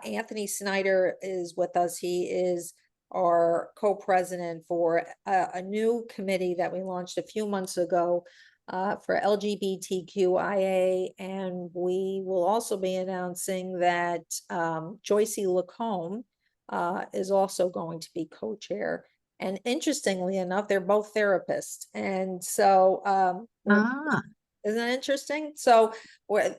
Anthony Snyder is with us. He is our co-president for a new committee that we launched a few months ago for LGBTQIA, and we will also be announcing that Joycey Lacombe is also going to be co-chair. And interestingly enough, they're both therapists. And so isn't that interesting? So we're,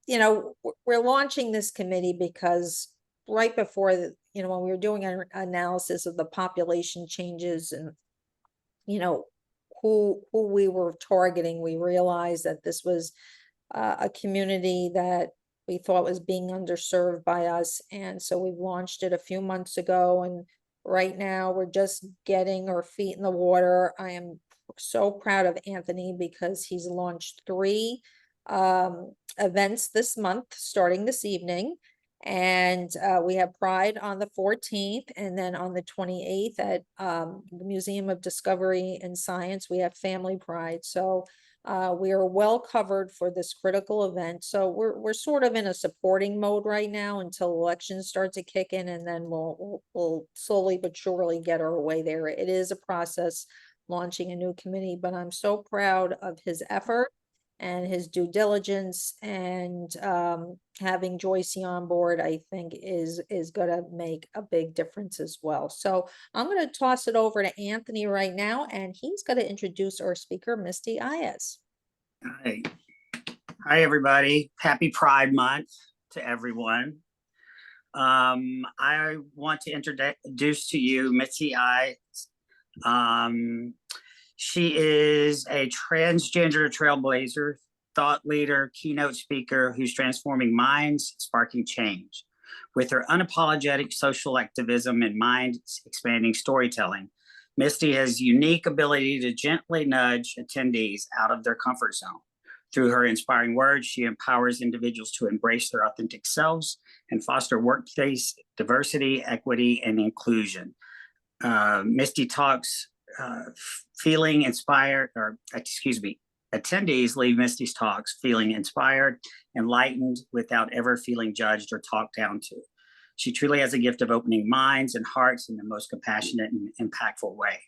we're launching this committee because right before when we were doing an analysis of the population changes and, who we were targeting, we realized that this was a community that we thought was being underserved by us. And so we launched it a few months ago, and right now we're just getting our feet in the water. I am so proud of Anthony because he's launched 3 events this month, starting this evening. And we have Pride on the 14th, and then on the 28th at the Museum of Discovery and Science, we have Family Pride. So we are well covered for this critical event. So we're sort of in a supporting mode right now until elections start to kick in, and then we'll slowly but surely get our way there. It is a process launching a new committee, but I'm so proud of his effort and his due diligence, and having Joycey on board, I think is going to make a big difference as well. So I'm going to toss it over to Anthony right now, and he's going to introduce our speaker, Misty Eyez. Hi, everybody. Happy Pride Month to everyone. I want to introduce to you Misty Eyez. She is a transgender trailblazer, thought leader, keynote speaker who's transforming minds, sparking change. With her unapologetic social activism and mind-expanding storytelling, Misty has unique ability to gently nudge attendees out of their comfort zone. Through her inspiring words, she empowers individuals to embrace their authentic selves and foster workplace diversity, equity, and inclusion. Misty talks feeling inspired, attendees leave Misty's talks feeling inspired, enlightened, without ever feeling judged or talked down to. She truly has a gift of opening minds and hearts in the most compassionate and impactful way.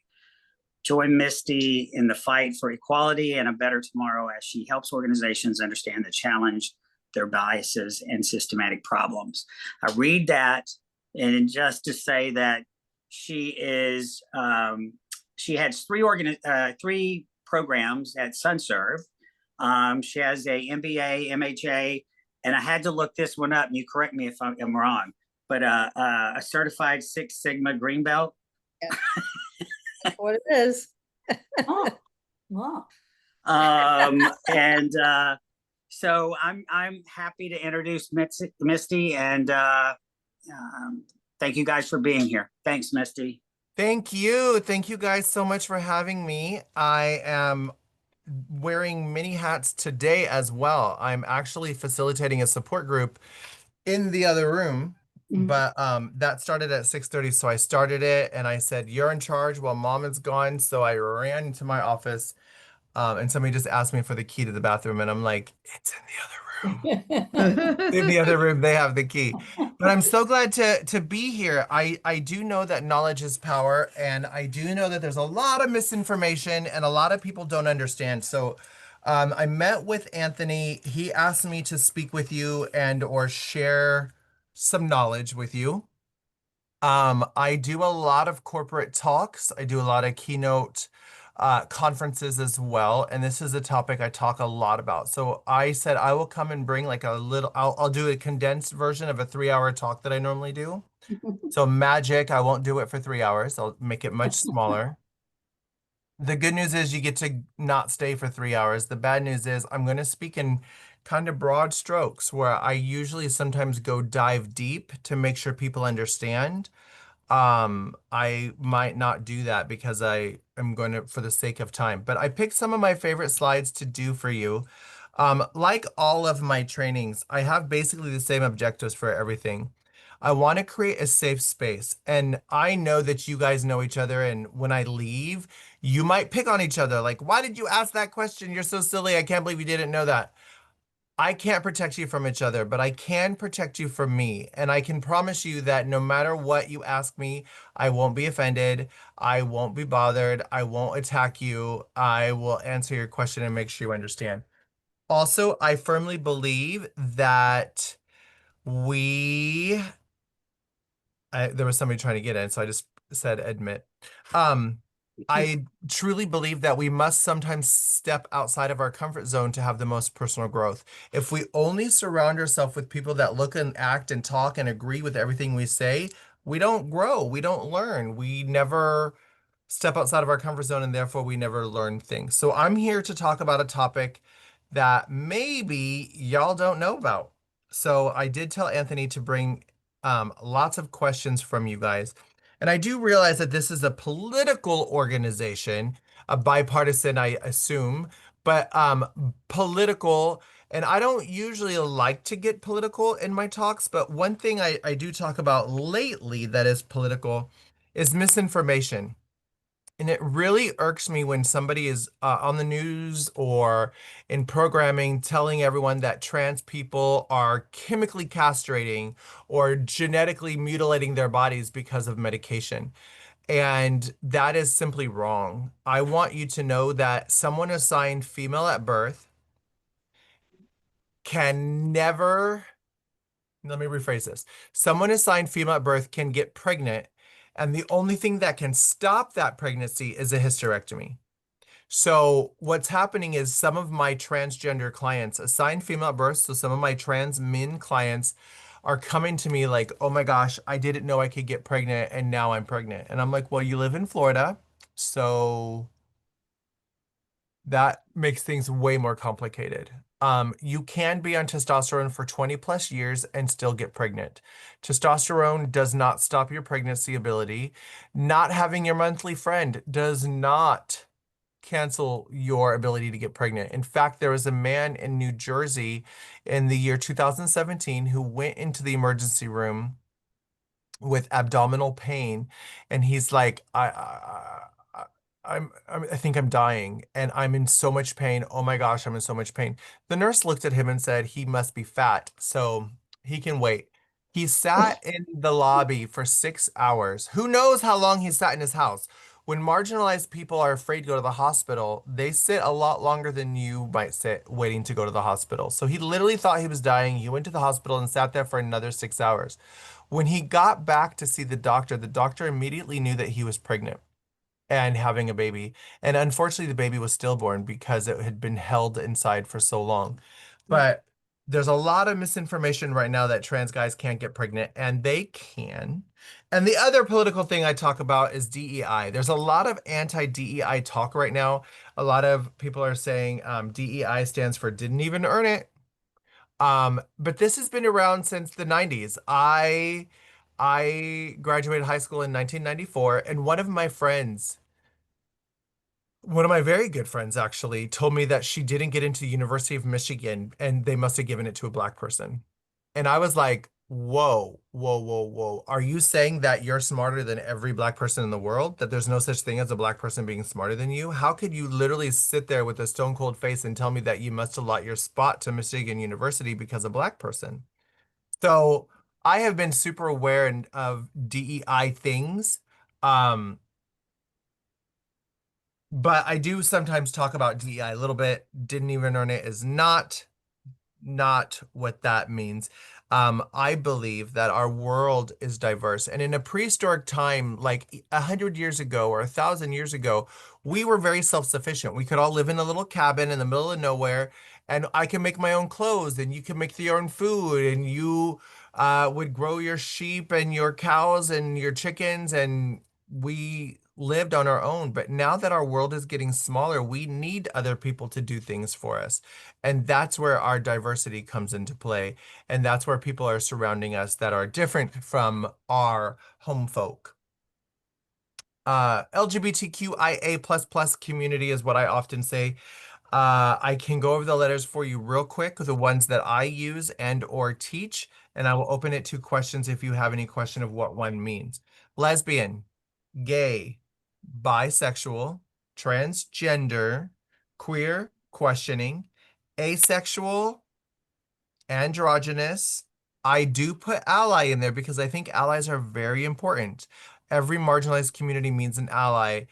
Join Misty in the fight for equality and a better tomorrow as she helps organizations understand the challenge, their biases, and systematic problems. I read that, and just to say that she is, she has 3 programs at SunServe. She has a MBA, MHA, and I had to look this one up, and you correct me if I'm wrong, but a certified 6 Sigma Green Belt. Yeah. That's what it is. Oh, wow. And so I'm happy to introduce Misty, and thank you guys for being here. Thanks, Misty. Thank you. Thank you guys so much for having me. I am wearing many hats today as well. I'm actually facilitating a support group in the other room, but that started at 6:30. So I started it and I said, you're in charge while mom is gone. So I ran into my office and somebody just asked me for the key to the bathroom, and I'm like, it's in the other room. In the other room, they have the key. But I'm so glad to be here. I do know that knowledge is power, and I do know that there's a lot of misinformation and a lot of people don't understand. So I met with Anthony. He asked me to speak with you and or share some knowledge with you. I do a lot of corporate talks. I do a lot of keynote conferences as well, and this is a topic I talk a lot about. So I said I will come and bring like a little, I'll do a condensed version of a 3-hour talk that I normally do. So magic, I won't do it for 3 hours. I'll make it much smaller. The good news is you get to not stay for 3 hours. The bad news is I'm going to speak in kind of broad strokes where I usually sometimes go dive deep to make sure people understand. I might not do that because I am going to, for the sake of time, but I picked some of my favorite slides to do for you. Like all of my trainings, I have basically the same objectives for everything. I want to create a safe space, and I know that you guys know each other, and when I leave, you might pick on each other. Like, why did you ask that question? You're so silly. I can't believe you didn't know that. I can't protect you from each other, but I can protect you from me. And I can promise you that no matter what you ask me, I won't be offended. I won't be bothered. I won't attack you. I will answer your question and make sure you understand. Also, I firmly believe that we, there was somebody trying to get in, so I just said admit. Um, I truly believe that we must sometimes step outside of our comfort zone to have the most personal growth. If we only surround ourselves with people that look and act and talk and agree with everything we say, we don't grow, we don't learn, we never step outside of our comfort zone, and therefore we never learn things. So I'm here to talk about a topic that maybe y'all don't know about. So I did tell Anthony to bring lots of questions from you guys. And I do realize that this is a political organization, a bipartisan, I assume, but political. And I don't usually like to get political in my talks, but one thing I do talk about lately that is political is misinformation. And it really irks me when somebody is on the news or in programming telling everyone that trans people are chemically castrating or genetically mutilating their bodies because of medication. And that is simply wrong. I want you to know that someone assigned female at birth can never, let me rephrase this. Someone assigned female at birth can get pregnant, and the only thing that can stop that pregnancy is a hysterectomy. So what's happening is some of my transgender clients assigned female at birth, so some of my trans men clients are coming to me like, oh my gosh, I didn't know I could get pregnant and now I'm pregnant. And I'm like, well, you live in Florida, so that makes things way more complicated. You can be on testosterone for 20 plus years and still get pregnant. Testosterone does not stop your pregnancy ability. Not having your monthly friend does not cancel your ability to get pregnant. In fact, there was a man in New Jersey in the year 2017 who went into the emergency room with abdominal pain, and he's like, I think I'm dying and I'm in so much pain. Oh my gosh, I'm in so much pain. The nurse looked at him and said he must be fat, so he can wait. He sat in the lobby for 6 hours. Who knows how long he sat in his house? When marginalized people are afraid to go to the hospital, they sit a lot longer than you might sit waiting to go to the hospital. So he literally thought he was dying. He went to the hospital and sat there for another 6 hours. When he got back to see the doctor immediately knew that he was pregnant and having a baby. And unfortunately, the baby was stillborn because it had been held inside for so long. But there's a lot of misinformation right now that trans guys can't get pregnant, and they can. And the other political thing I talk about is DEI. There's a lot of anti-DEI talk right now. A lot of people are saying DEI stands for didn't even earn it. But this has been around since the 90s. I graduated high school in 1994, and one of my very good friends actually told me that she didn't get into the University of Michigan and they must have given it to a black person. And I was like, whoa, whoa, whoa, whoa. Are you saying that you're smarter than every black person in the world? That there's no such thing as a black person being smarter than you? How could you literally sit there with a stone cold face and tell me that you must allot your spot to Michigan University because a black person? So I have been super aware of DEI things. Um, but I do sometimes talk about DEI a little bit. Didn't even earn it is not what that means. I believe that our world is diverse, and in a prehistoric time, like 100 years ago or 1,000 years ago, we were very self-sufficient. We could all live in a little cabin in the middle of nowhere, and I can make my own clothes, and you can make your own food, and you would grow your sheep and your cows and your chickens, and we lived on our own. But now that our world is getting smaller, we need other people to do things for us. And that's where our diversity comes into play. And that's where people are surrounding us that are different from our home folk. LGBTQIA++ community is what I often say. I can go over the letters for you real quick, the ones that I use and or teach, and I will open it to questions if you have any question of what one means. Lesbian, gay, bisexual, transgender, queer, questioning, asexual, androgynous. I do put ally in there because I think allies are very important. Every marginalized community means an ally.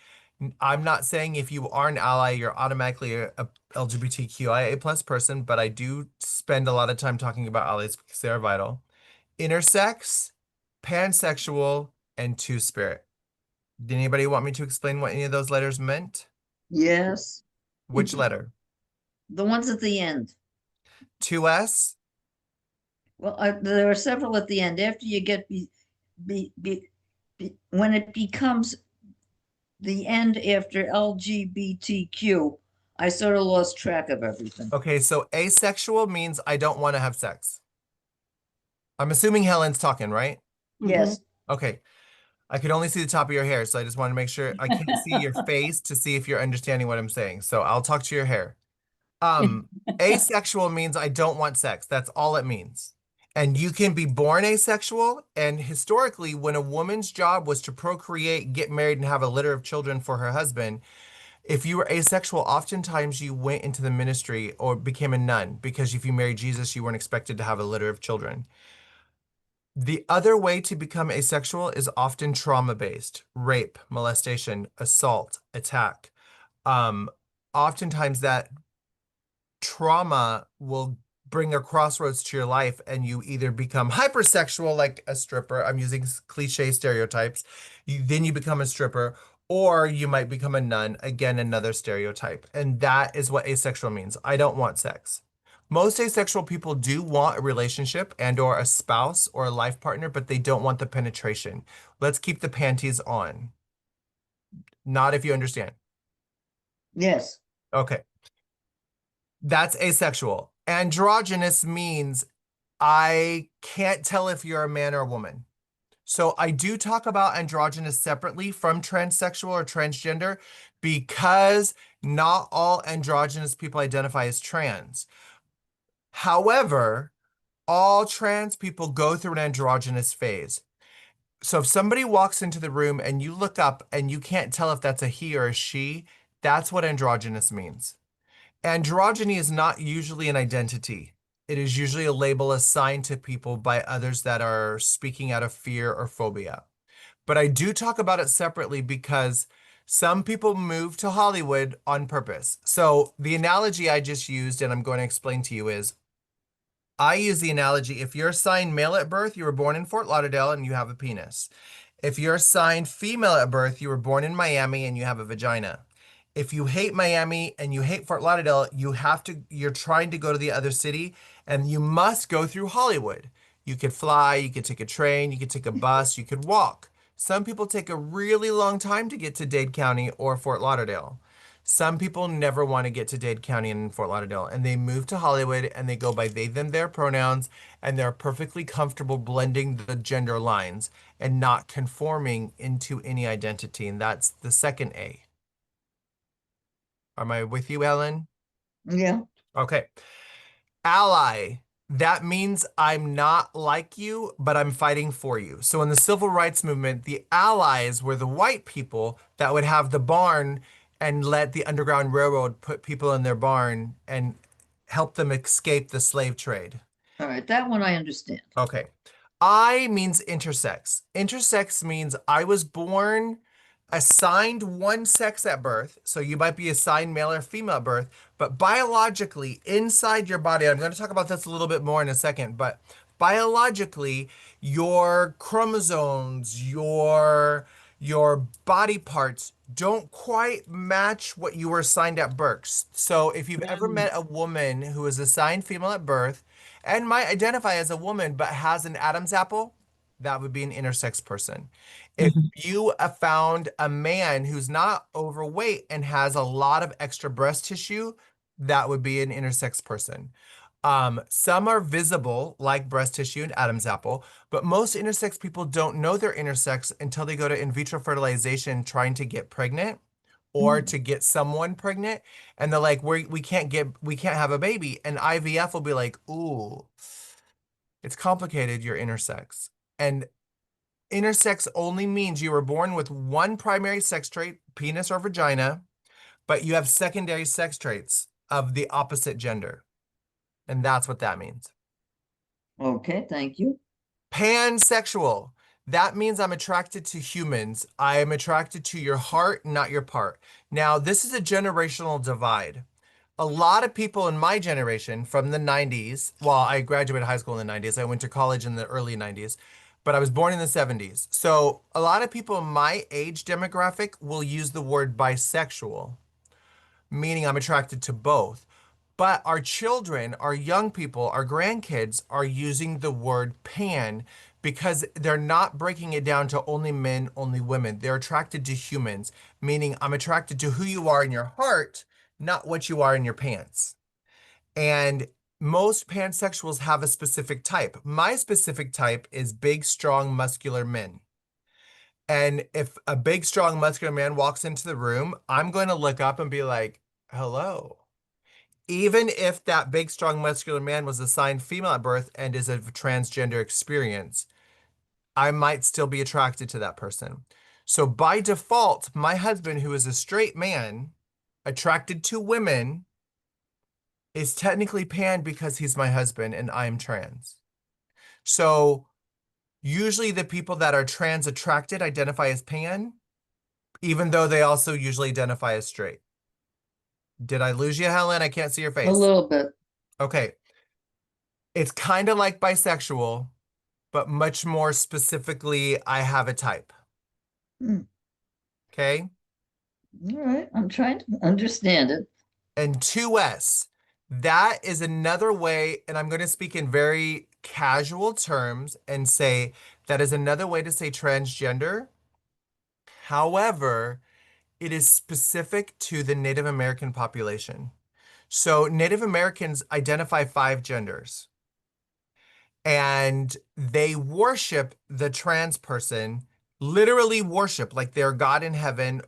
I'm not saying if you are an ally, you're automatically a LGBTQIA plus person, but I do spend a lot of time talking about allies because they are vital. Intersex, pansexual, and two-spirit. Did anybody want me to explain what any of those letters meant? Yes. Which letter? The ones at the end. 2S? Well, there are several at the end. After you get when it becomes the end after LGBTQ, I sort of lost track of everything. Okay, so asexual means I don't want to have sex. I'm assuming Helen's talking, right? Yes. Okay. I could only see the top of your hair, so I just want to make sure I can't see your face to see if you're understanding what I'm saying. So I'll talk to your hair. Asexual means I don't want sex. That's all it means. And you can be born asexual. And historically, when a woman's job was to procreate, get married, and have a litter of children for her husband, if you were asexual, oftentimes you went into the ministry or became a nun because if you married Jesus, you weren't expected to have a litter of children. The other way to become asexual is often trauma-based, rape, molestation, assault, attack. Um, Oftentimes that trauma will bring a crossroads to your life and you either become hypersexual like a stripper. I'm using cliche stereotypes. Then you become a stripper, or you might become a nun, again, another stereotype. And that is what asexual means. I don't want sex. Most asexual people do want a relationship and or a spouse or a life partner, but they don't want the penetration. Let's keep the panties on. Not if you understand. Yes. Okay. That's asexual. Androgynous means I can't tell if you're a man or a woman. So I do talk about androgynous separately from transsexual or transgender because not all androgynous people identify as trans. However, all trans people go through an androgynous phase. So if somebody walks into the room and you look up and you can't tell if that's a he or a she, that's what androgynous means. Androgyny is not usually an identity. It is usually a label assigned to people by others that are speaking out of fear or phobia. But I do talk about it separately because some people move to Hollywood on purpose. So the analogy I just used, and I'm going to explain to you, is I use the analogy if you're assigned male at birth, you were born in Fort Lauderdale and you have a penis. If you're assigned female at birth, you were born in Miami and you have a vagina. If you hate Miami and you hate Fort Lauderdale, you're trying to go to the other city and you must go through Hollywood. You could fly, you could take a train, you could take a bus, you could walk. Some people take a really long time to get to Dade County or Fort Lauderdale. Some people never want to get to Dade County and Fort Lauderdale, and they move to Hollywood and they go by they, them, their pronouns, and they're perfectly comfortable blending the gender lines and not conforming into any identity. And that's the second A. Am I with you, Ellen? Yeah. Okay. Ally. That means I'm not like you, but I'm fighting for you. So in the civil rights movement, the allies were the white people that would have the barn and let the Underground Railroad put people in their barn and help them escape the slave trade. All right. That one I understand. Okay. I means intersex. Intersex means I was born assigned one sex at birth. So you might be assigned male or female at birth, but biologically inside your body, I'm going to talk about this a little bit more in a second, but biologically, your chromosomes, your body parts don't quite match what you were assigned at birth. So if you've ever met a woman who is assigned female at birth and might identify as a woman but has an Adam's apple, that would be an intersex person. If you have found a man who's not overweight and has a lot of extra breast tissue, that would be an intersex person. Some are visible, like breast tissue and Adam's apple, but most intersex people don't know they're intersex until they go to in vitro fertilization trying to get pregnant or to get someone pregnant, and they're like, we can't have a baby, and IVF will be like, ooh, it's complicated, you're intersex. And intersex only means you were born with one primary sex trait, penis or vagina, but you have secondary sex traits of the opposite gender. And that's what that means. Okay, thank you. Pansexual. That means I'm attracted to humans. I am attracted to your heart, not your part. Now, this is a generational divide. A lot of people in my generation from the 90s, well, I graduated high school in the 90s. I went to college in the early 90s, but I was born in the 70s. So a lot of people in my age demographic will use the word bisexual, meaning I'm attracted to both. But our children, our young people, our grandkids are using the word pan because they're not breaking it down to only men, only women. They're attracted to humans, meaning I'm attracted to who you are in your heart, not what you are in your pants. And most pansexuals have a specific type. My specific type is big, strong, muscular men. And if a big, strong, muscular man walks into the room, I'm going to look up and be like, hello. Even if that big, strong, muscular man was assigned female at birth and is a transgender experience, I might still be attracted to that person. So by default, my husband, who is a straight man, attracted to women, is technically pan because he's my husband and I'm trans. So usually the people that are trans attracted identify as pan, even though they also usually identify as straight. Did I lose you, Helen? I can't see your A face. little bit. Okay. It's kind of like bisexual, but much more specifically, I have a type. Hmm. Okay. All right, I'm trying to understand it. And 2S, that is another way, and I'm going to speak in very casual terms and say that is another way to say transgender. However, it is specific to the Native American population. So Native Americans identify 5 genders and they worship the trans person, literally worship like they're God in heaven,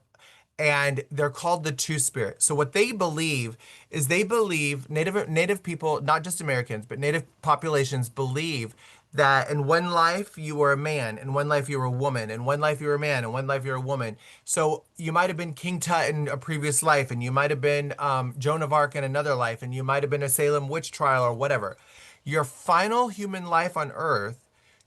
and they're called the Two Spirit. So what they believe is they believe Native people, not just Americans, but Native populations believe that in one life you were a man, in one life you were a woman, in one life you were a man, in one life you're a woman. So you might have been King Tut in a previous life, and you might have been Joan of Arc in another life, and you might have been a Salem witch trial or whatever. Your final human life on Earth,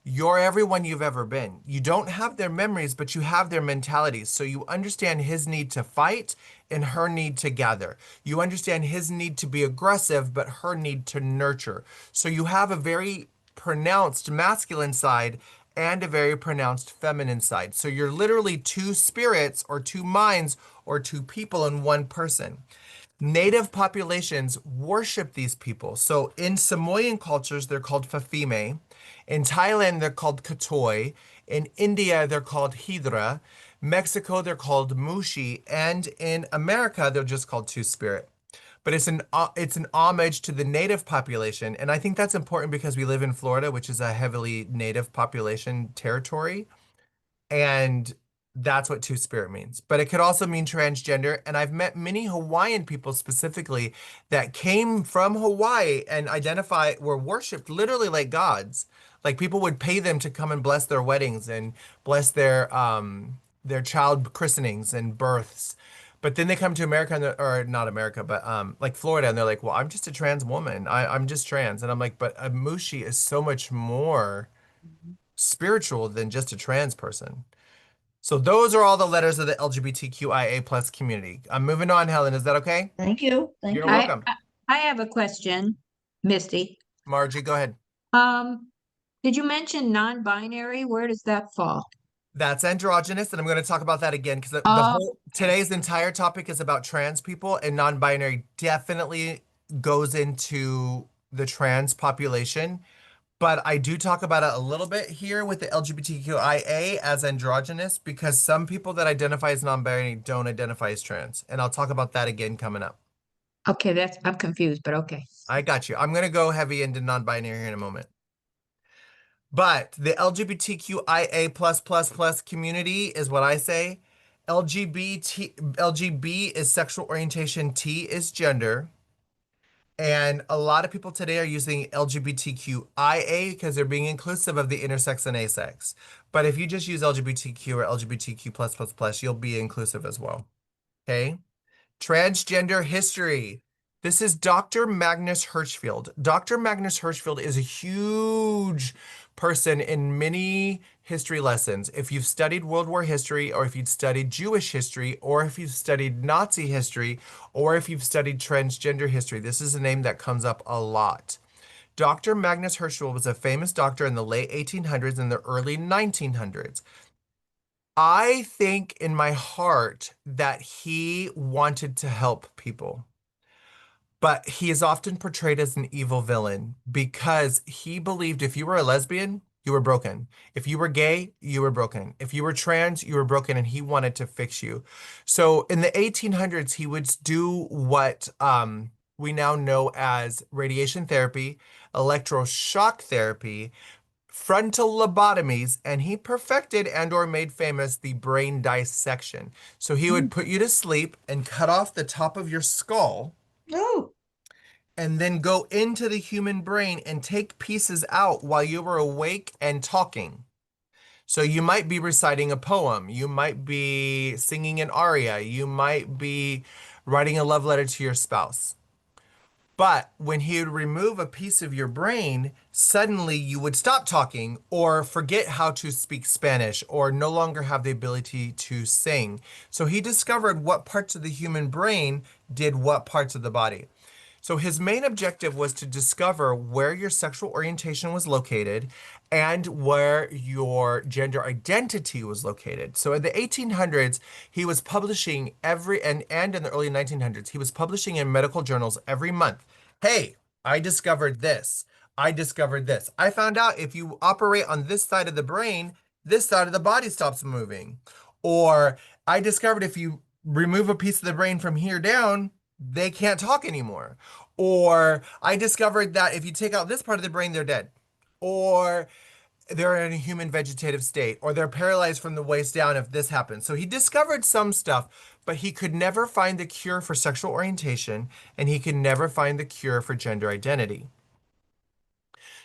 you're everyone you've ever been. You don't have their memories, but you have their mentalities. So you understand his need to fight and her need to gather. You understand his need to be aggressive, but her need to nurture. So you have a very pronounced masculine side and a very pronounced feminine side. So you're literally 2 spirits or 2 minds or 2 people in one person. Native populations worship these people. So in Samoan cultures, they're called Fafime. In Thailand, they're called Katoi. In India, they're called Hydra. Mexico, they're called Mushi. And in America, they're just called Two Spirit. But it's an homage to the native population. And I think that's important because we live in Florida, which is a heavily native population territory. And that's what two-spirit means. But it could also mean transgender. And I've met many Hawaiian people specifically that came from Hawaii and were worshipped literally like gods. Like people would pay them to come and bless their weddings and bless their child christenings and births. But then they come to America or not America, but like Florida, and they're like, "Well, I'm just a trans woman. I'm just trans." And I'm like, "But a mushi is so much more spiritual than just a trans person." So those are all the letters of the LGBTQIA plus community. I'm moving on, Helen. Is that okay? Thank you. Thank You're you. welcome. I have a question, Misty. Margie, go ahead. Um, did you mention non-binary? Where does that fall? That's androgynous, and I'm going to talk about that again because the Oh, whole today's entire topic is about trans people, and non-binary definitely goes into the trans population. But I do talk about it a little bit here with the LGBTQIA as androgynous because some people that identify as non-binary don't identify as trans. And I'll talk about that again coming up. okay, I'm confused, but okay. I got you. I'm going to go heavy into non-binary here in a moment. But the LGBTQIA plus community is what I say. LGB is sexual orientation, T is gender. And a lot of people today are using LGBTQIA because they're being inclusive of the intersex and asex. But if you just use LGBTQ or LGBTQ plus, you'll be inclusive as well. Okay. Transgender history. This is Dr. Magnus Hirschfeld. Dr. Magnus Hirschfeld is a huge person in many history lessons. If you've studied World War history, or if you've studied Jewish history, or if you've studied Nazi history, or if you've studied transgender history, this is a name that comes up a lot. Dr. Magnus Hirschfeld was a famous doctor in the late 1800s and the early 1900s. I think in my heart that he wanted to help people. But he is often portrayed as an evil villain because he believed if you were a lesbian, you were broken. If you were gay, you were broken. If you were trans, you were broken, and he wanted to fix you. So in the 1800s, he would do what we now know as radiation therapy, electroshock therapy, frontal lobotomies, and he perfected and or made famous the brain dissection. So he would put you to sleep and cut off the top of your skull Oh, and then go into the human brain and take pieces out while you were awake and talking. So you might be reciting a poem, you might be singing an aria, you might be writing a love letter to your spouse. But when he would remove a piece of your brain, suddenly you would stop talking or forget how to speak Spanish or no longer have the ability to sing. So he discovered what parts of the human brain did what parts of the body. So his main objective was to discover where your sexual orientation was located and where your gender identity was located. So in the 1800s, he was publishing and in the early 1900s, he was publishing in medical journals every month. Hey, I discovered this. I discovered this. I found out if you operate on this side of the brain, this side of the body stops moving. Or I discovered if you remove a piece of the brain from here down, they can't talk anymore. Or I discovered that if you take out this part of the brain, they're dead. Or they're in a human vegetative state. Or they're paralyzed from the waist down if this happens. So he discovered some stuff, but he could never find the cure for sexual orientation, and he could never find the cure for gender identity.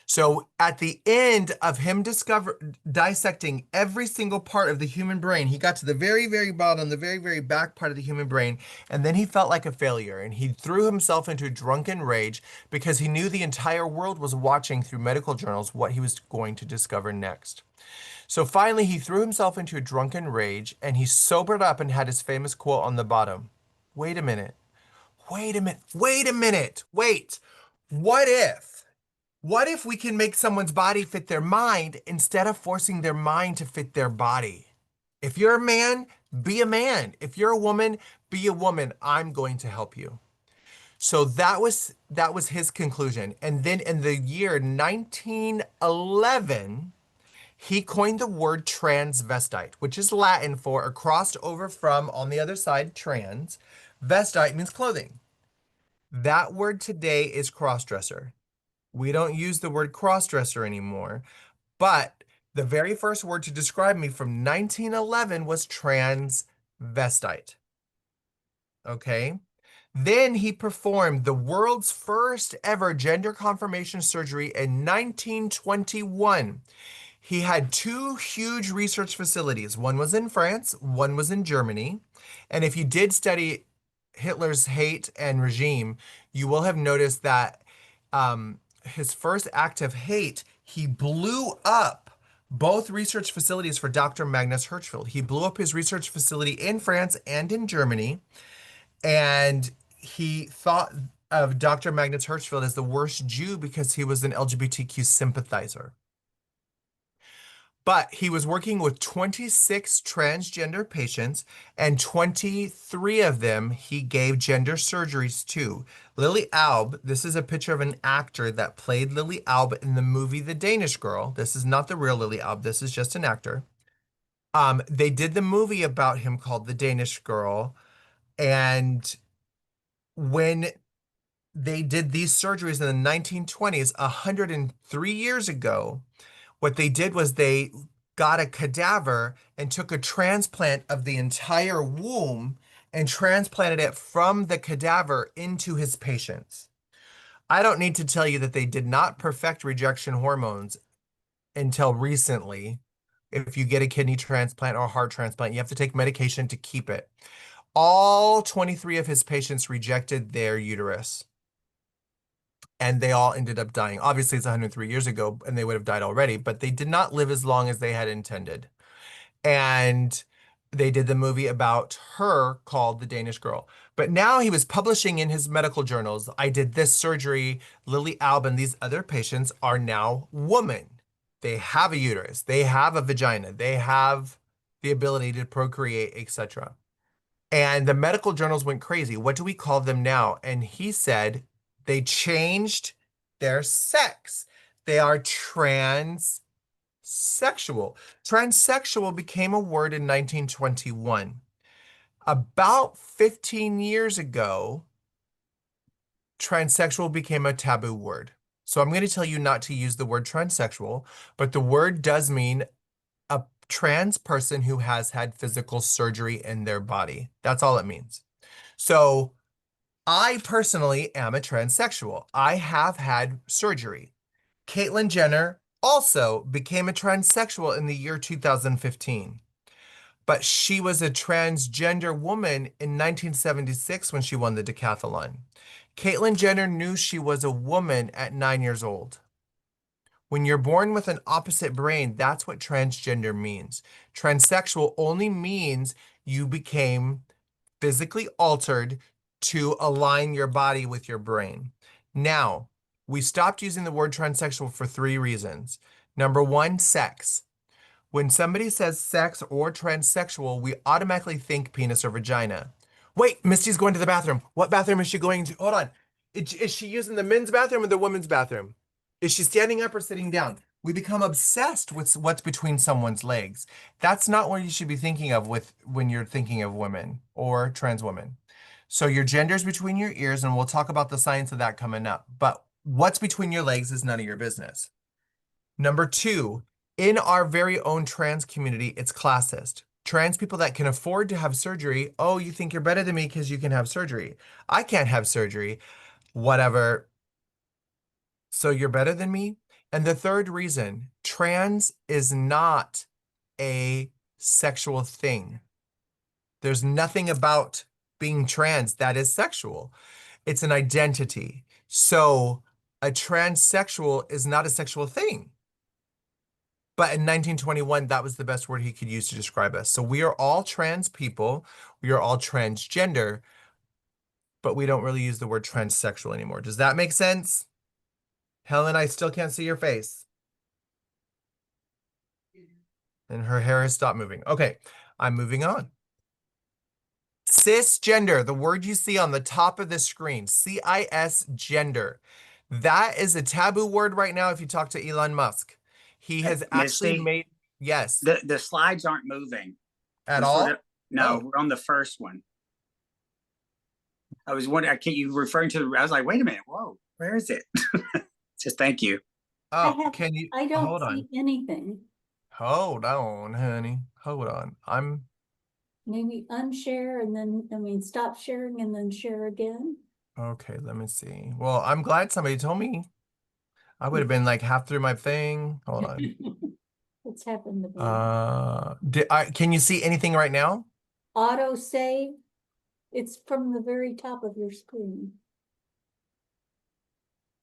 So at the end of him dissecting every single part of the human brain, he got to the very, very bottom, the very, very back part of the human brain, and then he felt like a failure, and he threw himself into drunken rage because he knew the entire world was watching through medical journals what he was going to discover next. So finally, he threw himself into a drunken rage, and he sobered up and had his famous quote on the bottom. Wait a minute. Wait a minute. Wait a minute. Wait. What if? What if we can make someone's body fit their mind instead of forcing their mind to fit their body? If you're a man, be a man. If you're a woman, be a woman. I'm going to help you. So that was his conclusion. And then in the year 1911, he coined the word transvestite, which is Latin for or crossed over from, on the other side, trans. Vestite means clothing. That word today is crossdresser. We don't use the word crossdresser anymore, but the very first word to describe me from 1911 was transvestite. Okay? Then he performed the world's first ever gender confirmation surgery in 1921. He had two huge research facilities. One was in France, one was in Germany. And if you did study Hitler's hate and regime, you will have noticed that his first act of hate, he blew up both research facilities for Dr. Magnus Hirschfeld. He blew up his research facility in France and in Germany, and he thought of Dr. Magnus Hirschfeld as the worst Jew because he was an LGBTQ sympathizer. But he was working with 26 transgender patients, and 23 of them he gave gender surgeries to. Lily Albe, this is a picture of an actor that played Lily Albe in the movie The Danish Girl. This is not the real Lily Albe. This is just an actor. They did the movie about him called The Danish Girl, and when they did these surgeries in the 1920s, 103 years ago, what they did was they got a cadaver and took a transplant of the entire womb and transplanted it from the cadaver into his patients. I don't need to tell you that they did not perfect rejection hormones until recently. If you get a kidney transplant or a heart transplant, you have to take medication to keep it. All 23 of his patients rejected their uterus, and they all ended up dying. Obviously, it's 103 years ago, and they would have died already, but they did not live as long as they had intended. And they did the movie about her called The Danish Girl. But now he was publishing in his medical journals, I did this surgery, Lily Albin, these other patients are now women. They have a uterus, they have a vagina, they have the ability to procreate, etc. And the medical journals went crazy. What do we call them now? And he said they changed their sex. They are transsexual. Transsexual became a word in 1921. About 15 years ago, transsexual became a taboo word. So I'm going to tell you not to use the word transsexual, but the word does mean a trans person who has had physical surgery in their body. That's all it means. So I personally am a transsexual. I have had surgery. Caitlyn Jenner also became a transsexual in the year 2015. But she was a transgender woman in 1976 when she won the decathlon. Caitlyn Jenner knew she was a woman at 9 years old. When you're born with an opposite brain, that's what transgender means. Transsexual only means you became physically altered to align your body with your brain. Now, we stopped using the word transsexual for 3 reasons. Number 1, sex. When somebody says sex or transsexual, we automatically think penis or vagina. Wait, Misty's going to the bathroom. What bathroom is she going to? Hold on. Is she using the men's bathroom or the women's bathroom? Is she standing up or sitting down? We become obsessed with what's between someone's legs. That's not what you should be thinking of when you're thinking of women or trans women. So your gender's between your ears, and we'll talk about the science of that coming up. But what's between your legs is none of your business. Number 2, in our very own trans community, it's classist. Trans people that can afford to have surgery, oh, you think you're better than me because you can have surgery. I can't have surgery. Whatever. So you're better than me? And the third reason, trans is not a sexual thing. There's nothing about being trans that is sexual. It's an identity. So a transsexual is not a sexual thing. But in 1921, that was the best word he could use to describe us. So we are all trans people. We are all transgender, but we don't really use the word transsexual anymore. Does that make sense? Helen, I still can't see your face. And her hair has stopped moving. Okay, I'm moving on. Cisgender, the word you see on the top of the screen, CIS gender. That is a taboo word right now if you talk to Elon Musk. He has actually Misty, made, yes, the slides aren't moving. at We're all? sort of- no, Oh. we're on the first one. I was wondering, you referring to, I was like, wait a minute, whoa, where is it? Just thank you. Oh, can you, I don't hold on. see anything. Hold on, honey. Hold on. Maybe unshare and then, stop sharing and then share again. Okay, let me see. Well, I'm glad somebody told me. I would have been like half through my thing. Hold on. What's happened to me? Can you see anything right now? Auto save. It's from the very top of your screen.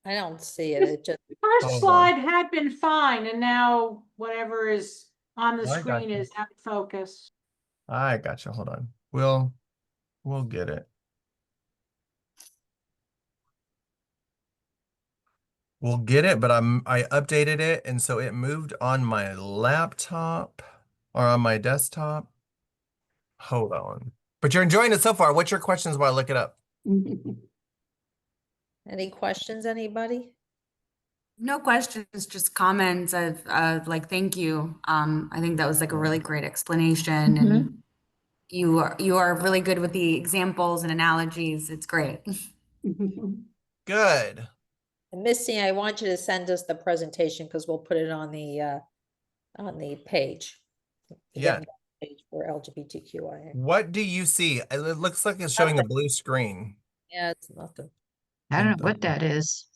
I don't see it. It just, Hold First on. slide had been fine, and now whatever is on the I got screen you. is out of focus. I got you. Hold on. We'll get it. We'll get it, but I updated it, and so it moved on my laptop or on my desktop. Hold on. But you're enjoying it so far. What's your questions while I look it up? any questions, anybody? No questions, just comments of like, thank you. I think that was like a really great explanation, and you are really good with the examples and analogies. It's great. Good. And Misty, I want you to send us the presentation because we'll put it on the page. the Yeah. Getting Better page for LGBTQIA. What do you see? It looks like it's showing a blue screen. Yeah, it's nothing. I don't know what that is.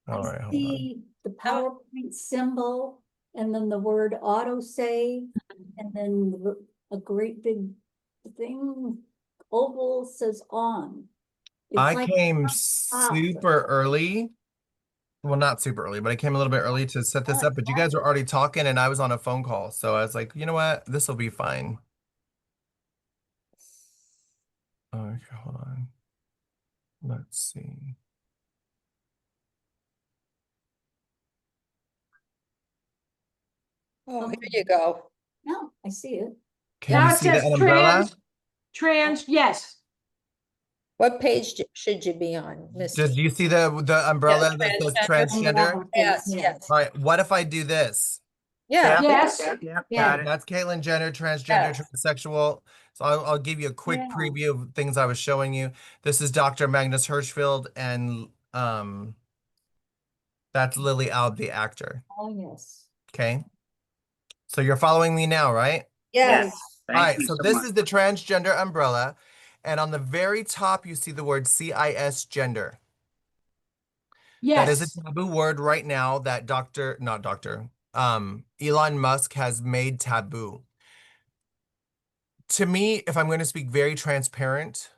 All right, I hold on. see the PowerPoint symbol and then the word auto save and then a great big thing oval says on. It's I like came top. super early. Well, not super early, but I came a little bit early to set this Oh, up. But you guys were already talking, and I was on a phone call, so I was like, you know what, this will be fine. Okay, hold on. Let's see. Oh, here you go. No, I see it. Can Now you it see the says umbrella? yes. What page should you be on, Do Misty? you see the umbrella that says transgender? Yes, yes. All right, what if I do this? Yeah, Yes. Yeah, Yeah. got it. That's Caitlyn Jenner, transgender, Yes. transsexual. So I'll give you a quick Yeah. preview of things I was showing you. This is Dr. Magnus Hirschfeld, and that's Lily Alb, the actor. Oh, yes. Okay. So you're following me now, right? yes. All Thank right, you so so this much. is the transgender umbrella. And on the very top, you see the word CIS gender. That is a Yes. taboo word right now that Elon Musk has made taboo. To me, if I'm going to speak very transparent,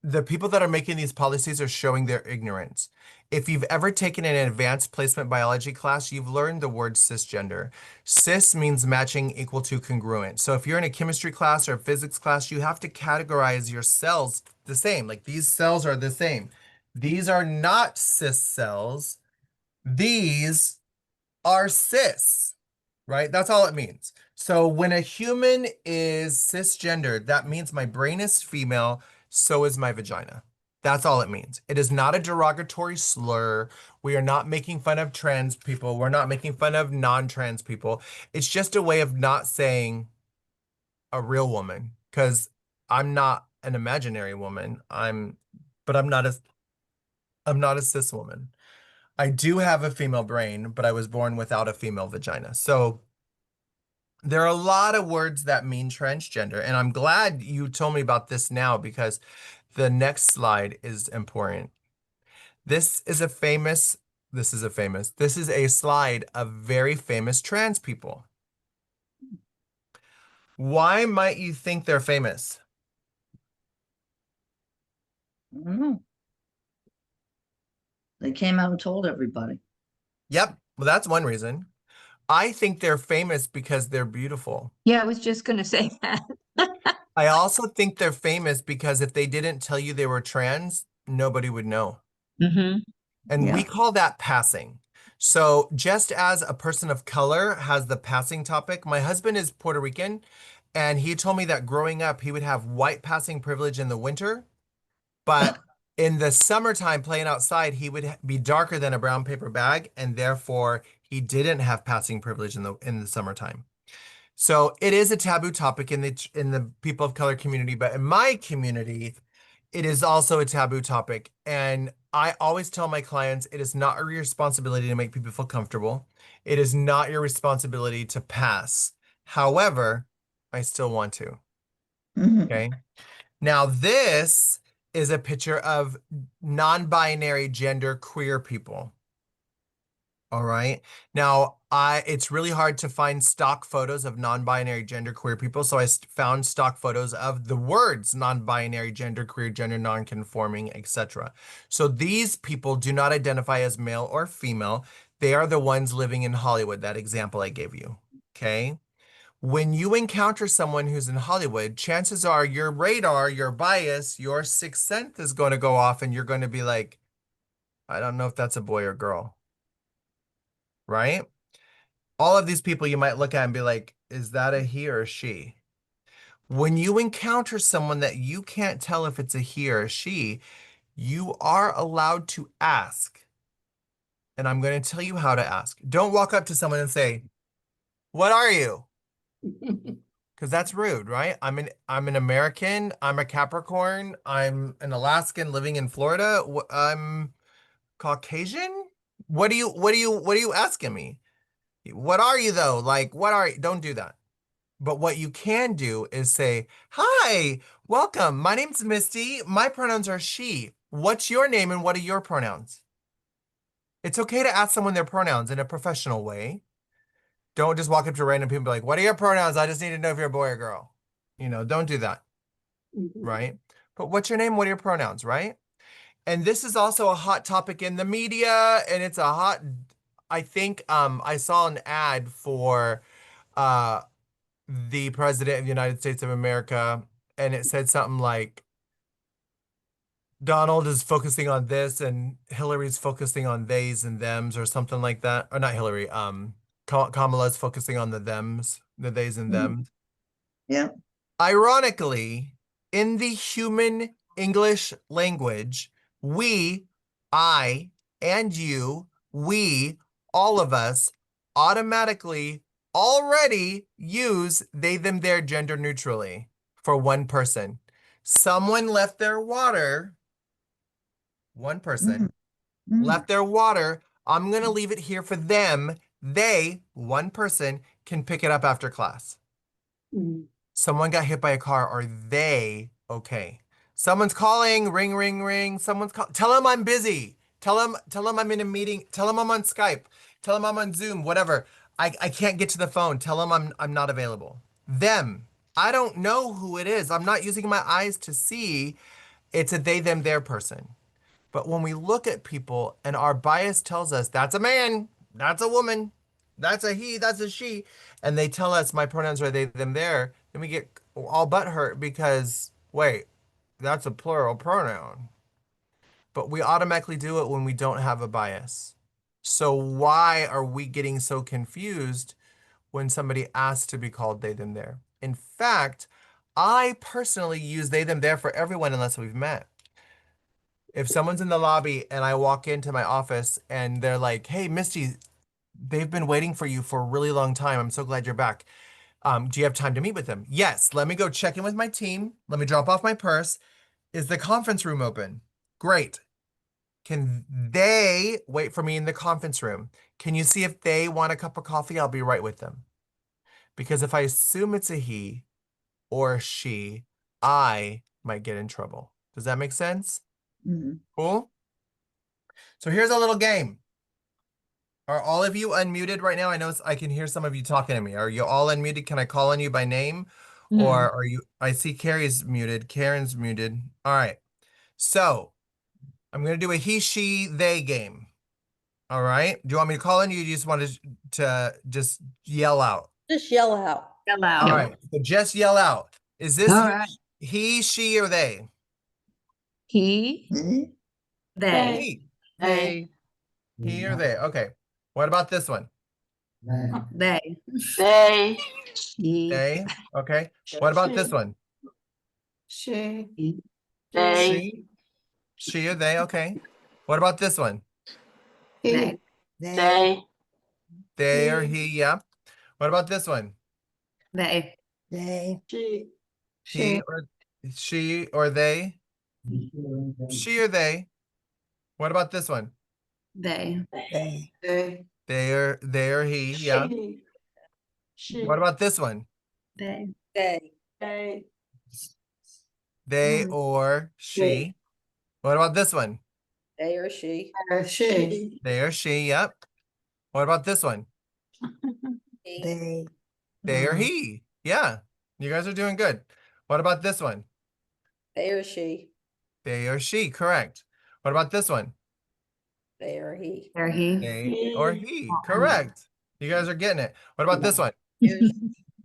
the people that are making these policies are showing their ignorance. If you've ever taken an advanced placement biology class, you've learned the word cisgender. Cis means matching, equal to, congruent. So if you're in a chemistry class or a physics class, you have to categorize your cells the same. Like these cells are the same. These are not cis cells. These are cis, right? That's all it means. So when a human is cisgendered, that means my brain is female, so is my vagina. That's all it means. It is not a derogatory slur. We are not making fun of trans people. We're not making fun of non-trans people. It's just a way of not saying a real woman, because I'm not an imaginary woman. But I'm not a cis woman. I do have a female brain, but I was born without a female vagina. So there are a lot of words that mean transgender. And I'm glad you told me about this now, because the next slide is important. This is a slide of very famous trans people. Why might you think they're famous? They came out and told everybody. Yep. Well, that's one reason. I think they're famous because they're beautiful. Yeah, I was just gonna say that. I also think they're famous because if they didn't tell you they were trans, nobody would know. Mm-hmm. And we Yeah. call that passing. So just as a person of color has the passing topic, my husband is Puerto Rican, and he told me that growing up, he would have white passing privilege in the winter, but in the summertime playing outside, he would be darker than a brown paper bag, and therefore he didn't have passing privilege in the summertime. So it is a taboo topic in the people of color community, but in my community, it is also a taboo topic. And I always tell my clients, it is not your responsibility to make people feel comfortable. It is not your responsibility to pass. However, I still want to. Mhm. Okay. Now, this is a picture of non-binary gender queer people. All right. Now, it's really hard to find stock photos of non-binary gender queer people, so I found stock photos of the words non-binary, gender queer, gender non-conforming, etc. So these people do not identify as male or female. They are the ones living in Hollywood, that example I gave you. Okay. When you encounter someone who's in Hollywood, chances are your radar, your bias, your sixth sense is going to go off, and you're going to be like, I don't know if that's a boy or girl. Right? All of these people you might look at and be like, is that a he or a she? When you encounter someone that you can't tell if it's a he or a she, you are allowed to ask. And I'm going to tell you how to ask. Don't walk up to someone and say, what are you? Because that's rude, right? I'm an American. I'm a Capricorn. I'm an Alaskan living in Florida. I'm Caucasian. What are you asking me? What are you though? Like, what are you? Don't do that. But what you can do is say, hi, welcome. My name's Misty. My pronouns are she. What's your name and what are your pronouns? It's okay to ask someone their pronouns in a professional way. Don't just walk up to random people and be like, what are your pronouns? I just need to know if you're a boy or girl. Don't do that, right? But what's your name? What are your pronouns, right? And this is also a hot topic in the media, and it's a hot, I think I saw an ad for uh the President of the United States of America, and it said something like Donald is focusing on this and Hillary's focusing on theys and thems or something like that. Or not Hillary, Kamala's focusing on the thems, the theys and thems. Yeah. Ironically, in the human English language, we, I, and you, we, all of us, automatically already use they, them, their gender neutrally for one person. Someone left their water, one person left their water. I'm going to leave it here for them. They, one person, can pick it up after class. Someone got hit by a car. Are they okay? Someone's calling, ring, ring, ring. Someone's call. Tell them I'm busy. Tell them I'm in a meeting. Tell them I'm on Skype. Tell them I'm on Zoom, whatever. I can't get to the phone. Tell them I'm not available. Them. I don't know who it is. I'm not using my eyes to see. It's a they, them, their person. But when we look at people and our bias tells us that's a man, that's a woman, that's a he, that's a she, and they tell us my pronouns are they, them, their, then we get all butthurt because, wait, that's a plural pronoun. But we automatically do it when we don't have a bias. So why are we getting so confused when somebody asks to be called they, them, their? In fact, I personally use they, them, their for everyone unless we've met. If someone's in the lobby and I walk into my office and they're like, hey, Misty, they've been waiting for you for a really long time. I'm so glad you're back. Do you have time to meet with them? Yes. Let me go check in with my team. Let me drop off my purse. Is the conference room open? Great. Can they wait for me in the conference room? Can you see if they want a cup of coffee? I'll be right with them. Because if I assume it's a he or a she, I might get in trouble. Does that make sense? Cool. So here's a little game. Are all of you unmuted right now? I know I can hear some of you talking to me. Are you all unmuted? Can I call on you by name? Or are you, I see Carrie's muted. Karen's muted. All right. So I'm going to do a he, she, they game. All right. Do you want me to call on you? Or do you just want to just yell out? Just yell out. Hello. All right. So just yell out. Is this All right. he, she, or they? He, They. He. He or they. Okay. What about this one? They. she, They. Okay. What about this one? She. She. She or they. Okay. What about this one? They. They or he. Yeah. What about this one? They. She. He or she or they? She or they. What about this one? They. They or he. Yeah. She. What about this one? They. They. They or she. What about this one? They or she. She. They or she. Yep. What about this one? He. They or he. Yeah. You guys are doing good. What about this one? They or she. They or she. Correct. What about this one? They or he. They're he. They or he. Correct. You guys are getting it. What about this one? He or she.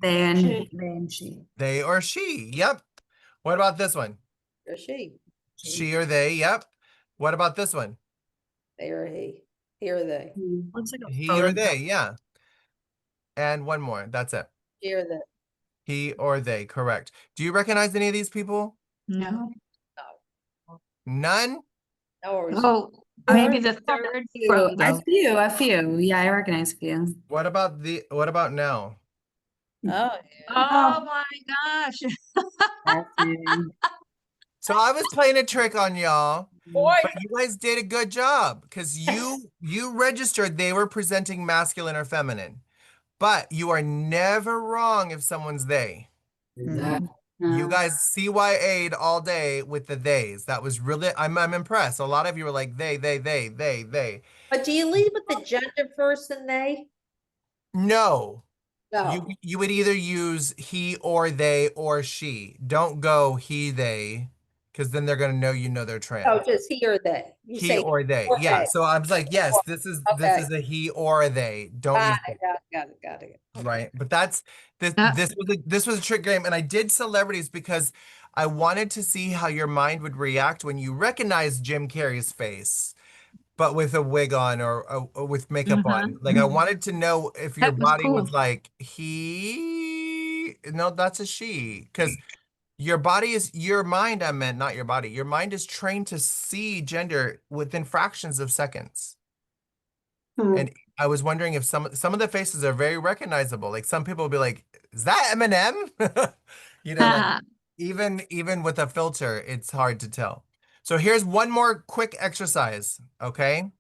They and She. they and she. They or she. Yep. What about this one? Or she. She or they. Yep. What about this one? They or he. He or they. Looks like a He photo. or they. Yeah. And one more. That's it. He or they. He or they. Correct. Do you recognize any of these people? no. None? No worries. Oh, maybe the third A photo. few, a few. Yeah, I recognize a few. What about now? Oh, Oh my gosh. So I was playing a trick on y'all, boy. but you guys did a good job because you registered they were presenting masculine or feminine. But you are never wrong if someone's they. You guys CYA'd all day with the theys. That was really, I'm impressed. A lot of you were like they. But do you lead with the gender first and they? No. No. You would either use he or they or she. Don't go he, they, because then they're going to know you know they're trans. Oh, just he or they. You He say or they. or Yeah. they. So I was like, yes, this Okay. is a he or a they. Don't use they. Got it. Okay. Right. But that's Uh, this was a trick game, and I did celebrities because I wanted to see how your mind would react when you recognize Jim Carrey's face, but with a wig on or with makeup on. Like I wanted to know if your That was body was cool. like no, that's a she. Because your body is your mind, I meant, not your body. Your mind is trained to see gender within fractions of seconds. And I was wondering if some of the faces are very recognizable. Like some people will be like, "Is that Eminem?" You know, like even with a filter, it's hard to tell. So here's one more quick exercise, okay?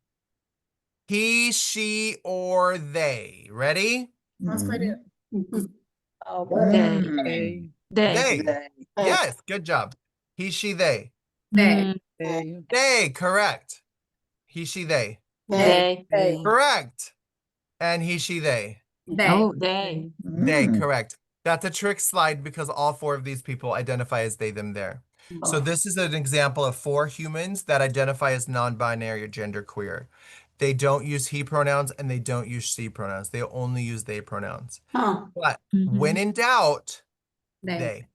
He, she, or they. Ready? Mhm. Oh, They. They. They. Yes, good job. He, she, they. Mm, They, correct. He, she, they. They. They. Correct. And he, she, they. Oh, they. They, Mm. correct. That's a trick slide because all four of these people identify as they, them, there. So this is an example of 4 humans that identify as non-binary or genderqueer. They don't use he pronouns and they don't use she pronouns. They only use they pronouns. But when in doubt, they.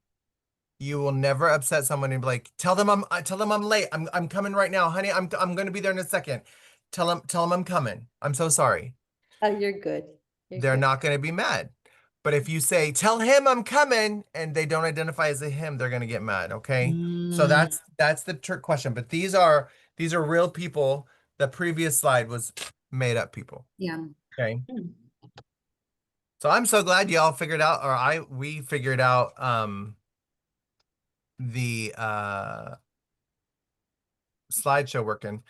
You will never upset someone and be like, tell them I'm late. I'm coming right now, honey. I'm gonna be there in a second. Tell them I'm coming. I'm so sorry. Oh, you're good. They're not gonna be mad. But if you say, tell him I'm coming, and they don't identify as a him, they're gonna get mad. Okay. So that's the trick question. But these are real people. The previous slide was made up people. Yeah. Okay. So I'm so glad y'all figured out, or we figured out the slideshow working.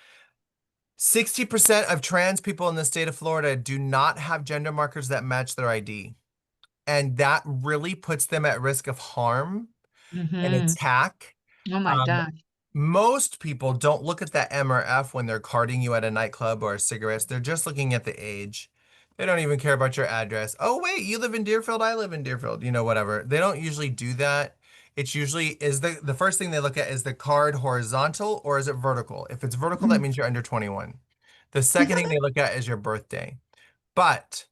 60% of trans people in the state of Florida do not have gender markers that match their ID. And that really puts them at risk of harm and attack. Oh my gosh. Most people don't look at that M or F when they're carding you at a nightclub or cigarettes. They're just looking at the age. They don't even care about your address. Oh, wait, you live in Deerfield? I live in Deerfield. You know, whatever. They don't usually do that. It's usually is the first thing they look at is the card horizontal or is it vertical? If it's vertical, that means you're under 21. The second thing they look at is your birthday. But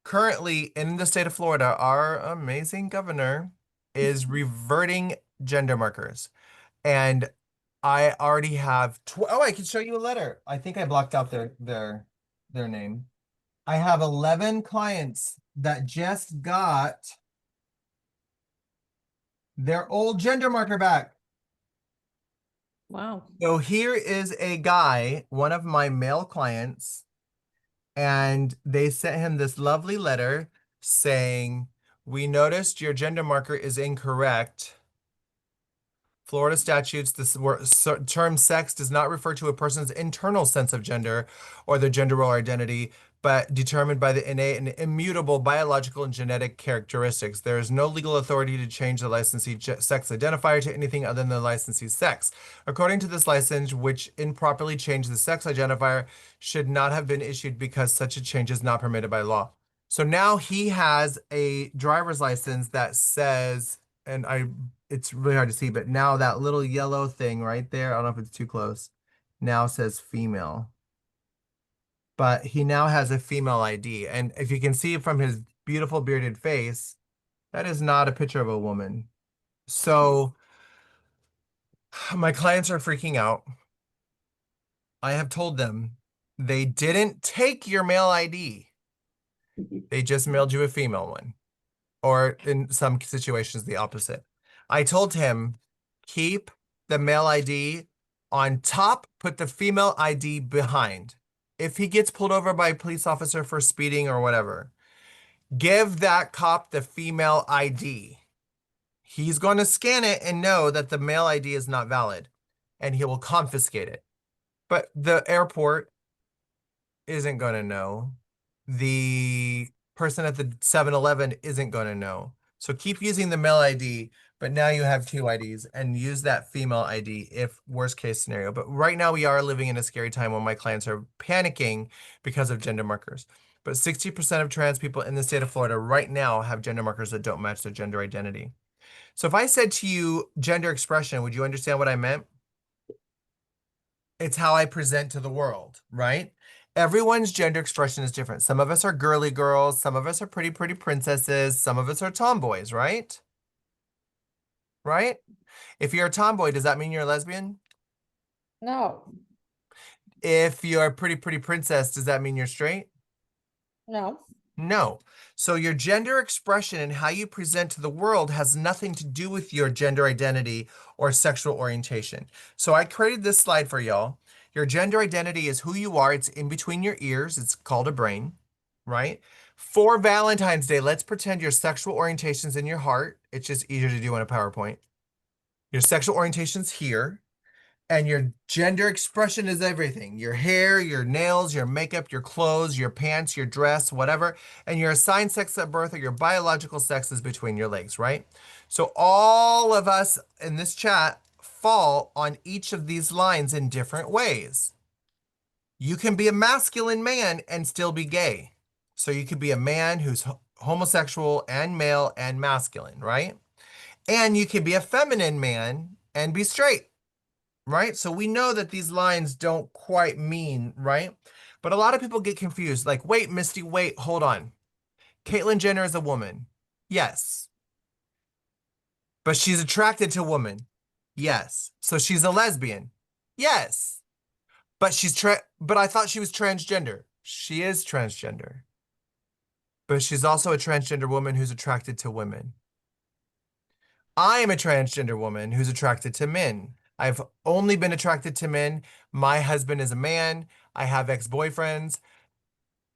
currently in the state of Florida, our amazing governor is reverting gender markers. And I already have I can show you a letter. I think I blocked out their name. I have 11 clients that just got their old gender marker back. Wow. So here is a guy, one of my male clients, and they sent him this lovely letter saying, "We noticed your gender marker is incorrect. Florida statutes, the term sex does not refer to a person's internal sense of gender or their gender role or identity, but determined by the innate and immutable biological and genetic characteristics. There is no legal authority to change the licensee sex identifier to anything other than the licensee's sex. According to this license, which improperly changed the sex identifier should not have been issued because such a change is not permitted by law." So now he has a driver's license that says, and it's really hard to see, but now that little yellow thing right there, I don't know if it's too close, now says female. But he now has a female ID. And if you can see from his beautiful bearded face, that is not a picture of a woman. So my clients are freaking out. I have told them they didn't take your male ID. They just mailed you a female one. Or in some situations, the opposite. I told him, keep the male ID on top, put the female ID behind. If he gets pulled over by a police officer for speeding or whatever, give that cop the female ID. He's going to scan it and know that the male ID is not valid, and he will confiscate it. But the airport isn't going to know. The person at the 7-Eleven isn't going to know. So keep using the male ID, but now you have 2 IDs and use that female ID if worst case scenario. But right now we are living in a scary time when my clients are panicking because of gender markers. But 60% of trans people in the state of Florida right now have gender markers that don't match their gender identity. So if I said to you gender expression, would you understand what I meant? It's how I present to the world, right? Everyone's gender expression is different. Some of us are girly girls, some of us are pretty, pretty princesses, some of us are tomboys, right? Right? If you're a tomboy, does that mean you're a lesbian? No, If you're a pretty, pretty princess, does that mean you're straight? no. No. So your gender expression and how you present to the world has nothing to do with your gender identity or sexual orientation. So I created this slide for y'all. Your gender identity is who you are. It's in between your ears. It's called a brain, right? For Valentine's Day, let's pretend your sexual orientation's in your heart. It's just easier to do on a PowerPoint. Your sexual orientation's here. And your gender expression is everything. Your hair, your nails, your makeup, your clothes, your pants, your dress, whatever. And your assigned sex at birth or your biological sex is between your legs, right? So all of us in this chat fall on each of these lines in different ways. You can be a masculine man and still be gay. So you could be a man who's homosexual and male and masculine, right? And you could be a feminine man and be straight. Right? So we know that these lines don't quite mean, right? But a lot of people get confused. Like, wait, Misty, wait, hold on. Caitlyn Jenner is a woman. Yes. But she's attracted to women. Yes. So she's a lesbian. Yes. But but I thought she was transgender. She is transgender. But she's also a transgender woman who's attracted to women. I am a transgender woman who's attracted to men. I've only been attracted to men. My husband is a man. I have ex-boyfriends.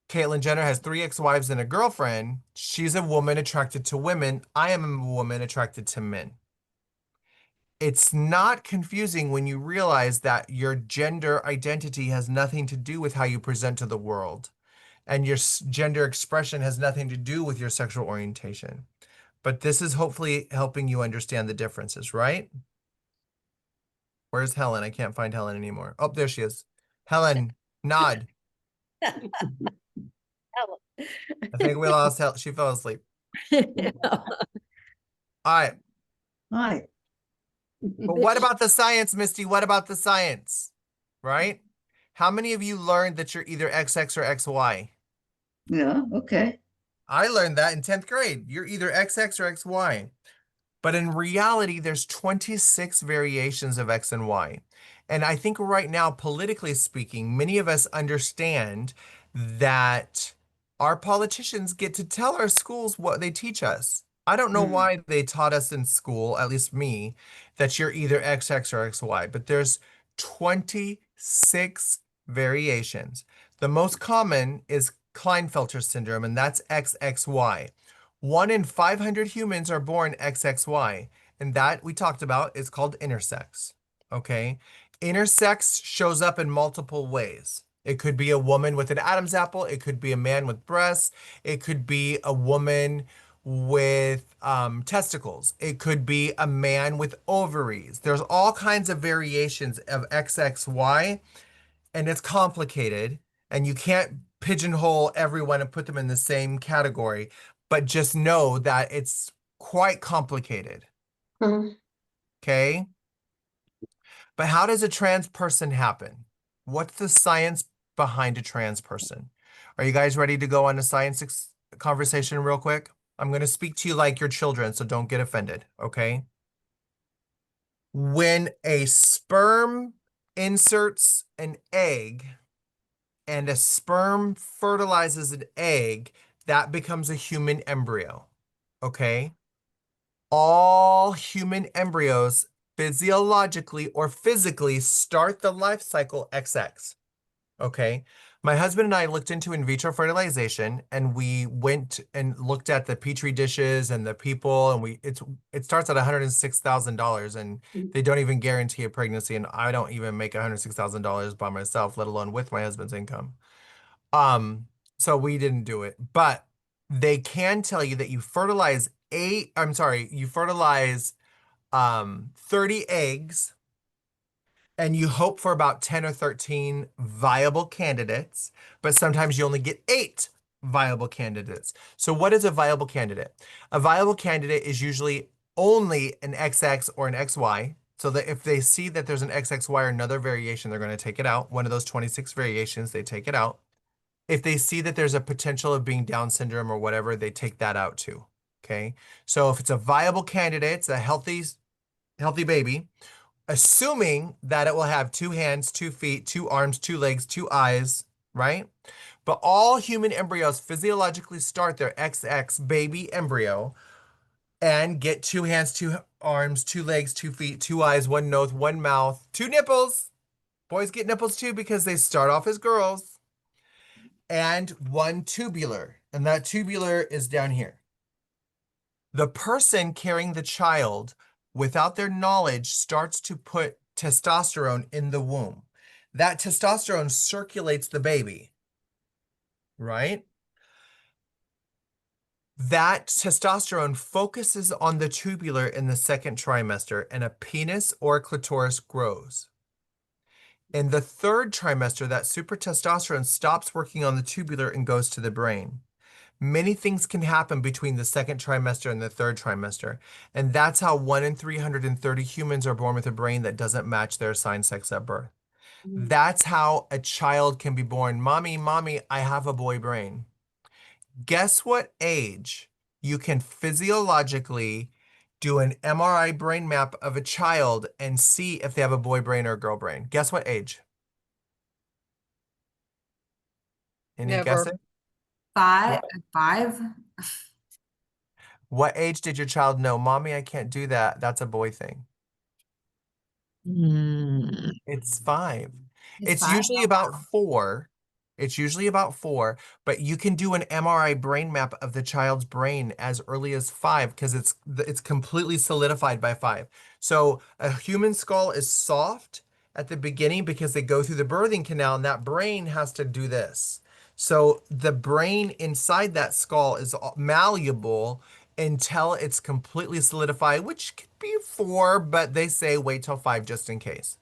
Caitlyn Jenner has 3 ex-wives and a girlfriend. She's a woman attracted to women. I am a woman attracted to men. It's not confusing when you realize that your gender identity has nothing to do with how you present to the world, and your gender expression has nothing to do with your sexual orientation. But this is hopefully helping you understand the differences, right? Where's Helen? I can't find Helen anymore. Oh, there she is. Helen, nod. I think we lost Helen. She fell asleep. All right. Hi. But what about the science, Misty? What about the science? Right? How many of you learned that you're either XX or XY? Yeah, okay. I learned that in 10th grade. You're either XX or XY. But in reality, there's 26 variations of X and Y. And I think right now, politically speaking, many of us understand that our politicians get to tell our schools what they teach us. I don't know why they taught us in school, at least me, that you're either XX or XY, but there's 26 variations. The most common is Klinefelter syndrome, and that's XXY. 1 in 500 humans are born XXY, and that we talked about is called intersex. Okay? Intersex shows up in multiple ways. It could be a woman with an Adam's apple, it could be a man with breasts, it could be a woman with testicles, it could be a man with ovaries. There's all kinds of variations of XXY, and it's complicated, and you can't pigeonhole everyone and put them in the same category, but just know that it's quite complicated. Okay? But how does a trans person happen? What's the science behind a trans person? Are you guys ready to go on a science conversation real quick? I'm going to speak to you like your children, so don't get offended, okay? When a sperm inserts an egg and a sperm fertilizes an egg, that becomes a human embryo, okay? All human embryos physiologically or physically start the life cycle XX, okay? My husband and I looked into in vitro fertilization, and we went and looked at the petri dishes and the people, and it starts at $106,000, and they don't even guarantee a pregnancy, and I don't even make $106,000 by myself, let alone with my husband's income. So we didn't do it, but they can tell you that you fertilize 30 eggs, and you hope for about 10 or 13 viable candidates, but sometimes you only get 8 viable candidates. So what is a viable candidate? A viable candidate is usually only an XX or an XY. So that if they see that there's an XXY or another variation, they're going to take it out. One of those 26 variations, they take it out. If they see that there's a potential of being Down syndrome or whatever, they take that out too. Okay. So if it's a viable candidate, it's a healthy baby, assuming that it will have 2 hands, 2 feet, 2 arms, 2 legs, 2 eyes, right? But all human embryos physiologically start their XX baby embryo and get 2 hands, 2 arms, 2 legs, 2 feet, 2 eyes, 1 nose, 1 mouth, 2 nipples. Boys get nipples too because they start off as girls. And 1 tubular. And that tubular is down here. The person carrying the child, without their knowledge, starts to put testosterone in the womb. That testosterone circulates the baby, right? That testosterone focuses on the tubular in the 2nd trimester, and a penis or clitoris grows. In the 3rd trimester, that super testosterone stops working on the tubular and goes to the brain. Many things can happen between the 2nd trimester and the 3rd trimester. And that's how 1 in 330 humans are born with a brain that doesn't match their assigned sex at birth. That's how a child can be born. Mommy, I have a boy brain. Guess what age you can physiologically do an MRI brain map of a child and see if they have a boy brain or a girl brain? Guess what age? Any Never. guesses? 5. What age did your child know, Mommy, I can't do that. That's a boy thing. It's 5. It's It's 5? usually Oh, about wow. 4. It's usually about 4, but you can do an MRI brain map of the child's brain as early as 5 because it's completely solidified by 5. So a human skull is soft at the beginning because they go through the birthing canal and that brain has to do this. So the brain inside that skull is malleable until it's completely solidified, which could be 4, but they say wait till 5 just in case.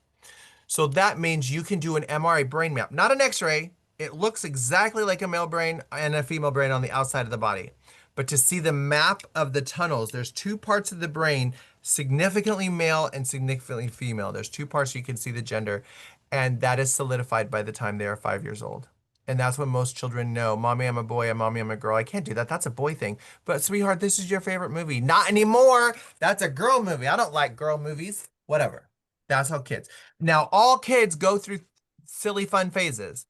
So that means you can do an MRI brain map, not an X-ray. It looks exactly like a male brain and a female brain on the outside of the body. But to see the map of the tunnels, there's 2 parts of the brain, significantly male and significantly female. There's 2 parts you can see the gender, and that is solidified by the time they are 5 years old. And that's what most children know. Mommy, I'm a boy, and mommy, I'm a girl. I can't do that. That's a boy thing. But sweetheart, this is your favorite movie. Not anymore. That's a girl movie. I don't like girl movies. Whatever. That's how kids. Now, all kids go through silly fun phases.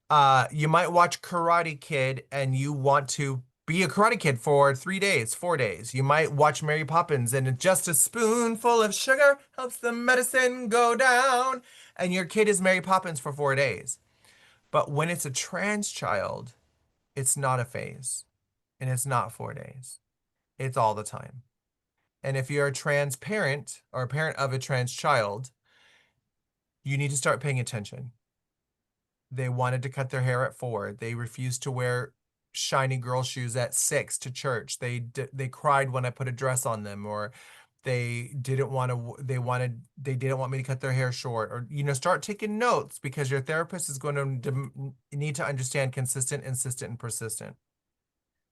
You might watch Karate Kid and you want to be a Karate Kid for 3 days, 4 days. You might watch Mary Poppins and just a spoonful of sugar helps the medicine go down. And your kid is Mary Poppins for 4 days. But when it's a trans child, it's not a phase and it's not 4 days. It's all the time. And if you're a trans parent or a parent of a trans child, you need to start paying attention. They wanted to cut their hair at 4. They refused to wear shiny girl shoes at 6 to church. They cried when I put a dress on them, or they didn't want me to cut their hair short, or start taking notes because your therapist is going to need to understand consistent, insistent, and persistent.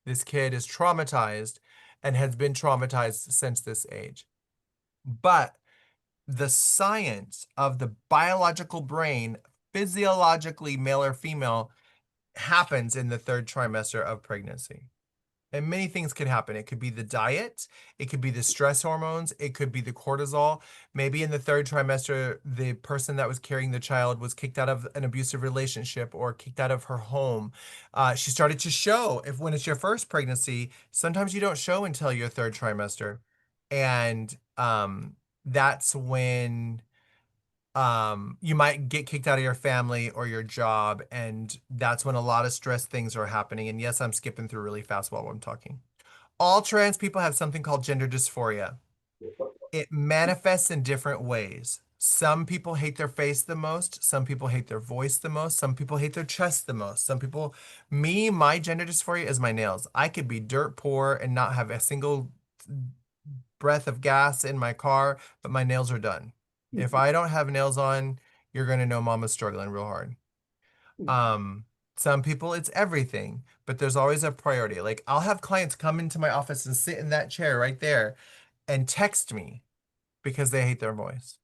This kid is traumatized and has been traumatized since this age. But the science of the biological brain, physiologically male or female, happens in the 3rd trimester of pregnancy. And many things could happen. It could be the diet, it could be the stress hormones, it could be the cortisol. Maybe in the 3rd trimester, the person that was carrying the child was kicked out of an abusive relationship or kicked out of her home. She started to show. When it's your first pregnancy, sometimes you don't show until your 3rd trimester. And that's when you might get kicked out of your family or your job, and that's when a lot of stress things are happening. And yes, I'm skipping through really fast while I'm talking. All trans people have something called gender dysphoria. It manifests in different ways. Some people hate their face the most. Some people hate their voice the most. Some people hate their chest the most. My gender dysphoria is my nails. I could be dirt poor and not have a single breath of gas in my car, but my nails are done. If I don't have nails on, you're going to know mama's struggling real hard. Some people, it's everything, but there's always a priority. Like I'll have clients come into my office and sit in that chair right there. and text me because they hate their voice.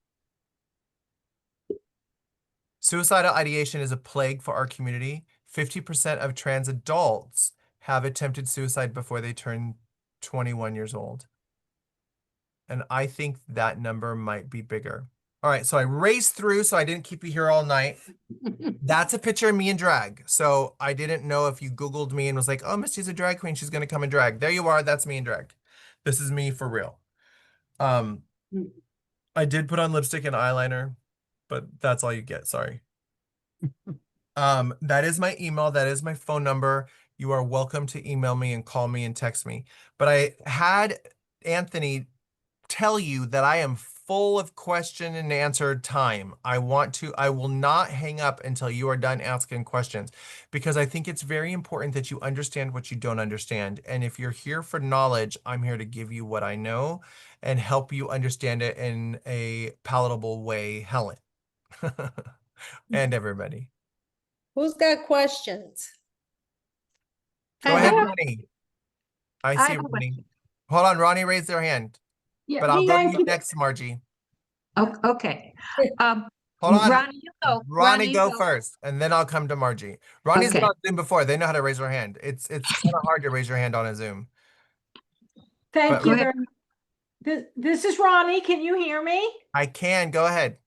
Suicidal ideation is a plague for our community. 50% of trans adults have attempted suicide before they turn 21 years old. And I think that number might be bigger. All right, so I raced through, so I didn't keep you here all night. That's a picture of me in drag. So I didn't know if you Googled me and was like, oh, Misty's a drag queen. She's going to come in drag. There you are. That's me in drag. This is me for real. I did put on lipstick and eyeliner, but that's all you get. Sorry. That is my email. That is my phone number. You are welcome to email me and call me and text me. But I had Anthony tell you that I am full of question and answer time. I will not hang up until you are done asking questions, because I think it's very important that you understand what you don't understand. And if you're here for knowledge, I'm here to give you what I know and help you understand it in a palatable way, Helen. And everybody. Who's got questions? Go I ahead, have- Ronnie. I I see have a Ronnie. Hold on, Ronnie raised their hand. Yeah, But I'll me, go to thank you you. next, Margie. Okay. Hold on. Ronnie, you go. Ronnie, you go first, and then I'll come to Margie. Ronnie's been Okay. on Zoom before. They know how to raise their hand. It's kind of hard to raise your hand on a Zoom. Thank But you Go ahead. very much. This is Ronnie. Can you hear me? I can. Go ahead.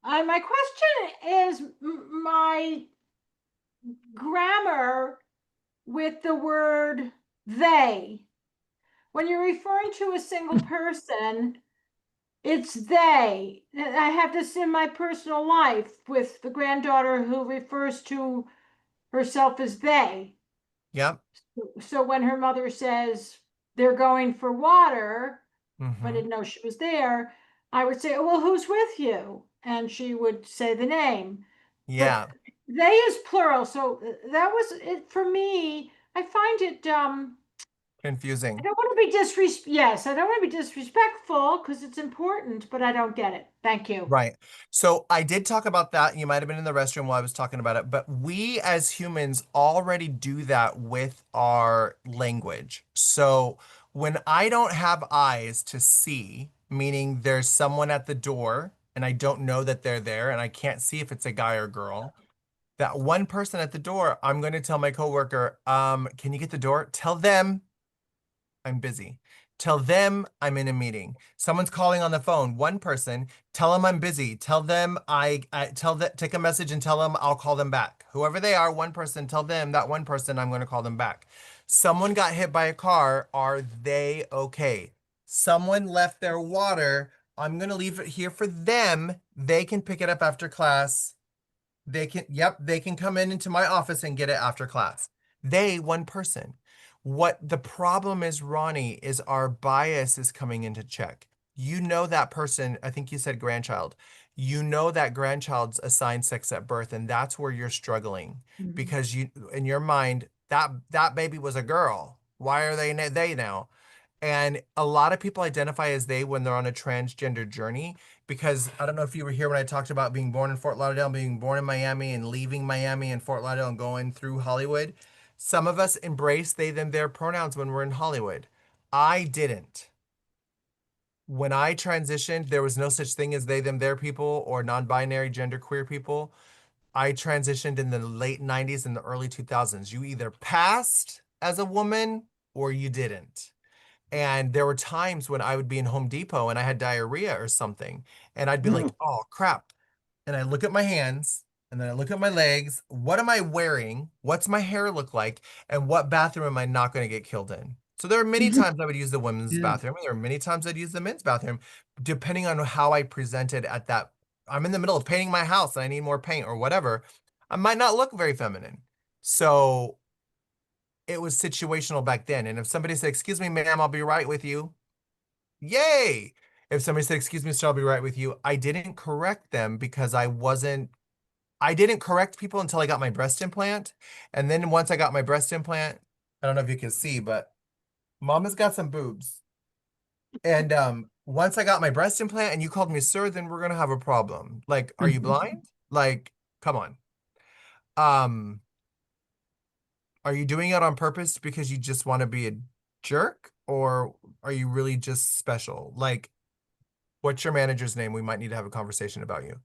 My question is my grammar with the word they. When you're referring to a single person, it's they. I have this in my personal life with the granddaughter who refers to herself as they. Yep. So when her mother says they're going for water, if I Mhm. didn't know she was there, I would say, oh, well, who's with you? And she would say the name. Yeah. But they is plural. So that was it for me. I find it I Confusing. don't want to be yes, I don't want to be disrespectful because it's important, but I don't get it. Thank you. Right. So I did talk about that. You might have been in the restroom while I was talking about it, but we as humans already do that with our language. So when I don't have eyes to see, meaning there's someone at the door and I don't know that they're there and I can't see if it's a guy or girl, that one person at the door, I'm going to tell my coworker, can you get the door? Tell them I'm busy. Tell them I'm in a meeting. Someone's calling on the phone. One person, tell them I'm busy. Tell them take a message and tell them I'll call them back. Whoever they are, one person, tell them that one person I'm going to call them back. Someone got hit by a car. Are they okay? Someone left their water. I'm going to leave it here for them. They can pick it up after class. They can come into my office and get it after class. They, one person. What the problem is, Ronnie, is our bias is coming into check. You know that person, I think you said grandchild. You know that grandchild's assigned sex at birth, and that's where you're struggling because you, in your mind, that baby was a girl. Why are they now? And a lot of people identify as they when they're on a transgender journey, because I don't know if you were here when I talked about being born in Fort Lauderdale, being born in Miami and leaving Miami and Fort Lauderdale and going through Hollywood. Some of us embrace they, them, their pronouns when we're in Hollywood. I didn't. When I transitioned, there was no such thing as they, them, their people or non-binary genderqueer people. I transitioned in the late 90s and the early 2000s. You either passed as a woman or you didn't. And there were times when I would be in Home Depot and I had diarrhea or something, and I'd be like, oh crap. And I look at my hands and then I look at my legs. What am I wearing? What's my hair look like? And what bathroom am I not going to get killed in? So there are many times I would use the women's bathroom. There are many times I'd use the men's bathroom, depending on how I presented at that. I'm in the middle of painting my house and I need more paint or whatever. I might not look very feminine. So it was situational back then. And if somebody said, excuse me, ma'am, I'll be right with you. Yay. If somebody said, excuse me, sir, I'll be right with you. I didn't correct them because I didn't correct people until I got my breast implant. And then once I got my breast implant, I don't know if you can see, but mama's got some boobs. And once I got my breast implant and you called me sir, then we're gonna have a problem. Like, are you blind? Like, come on. Are you doing it on purpose because you just want to be a jerk? or are you really just special? Like, what's your manager's name? We might need to have a conversation about you.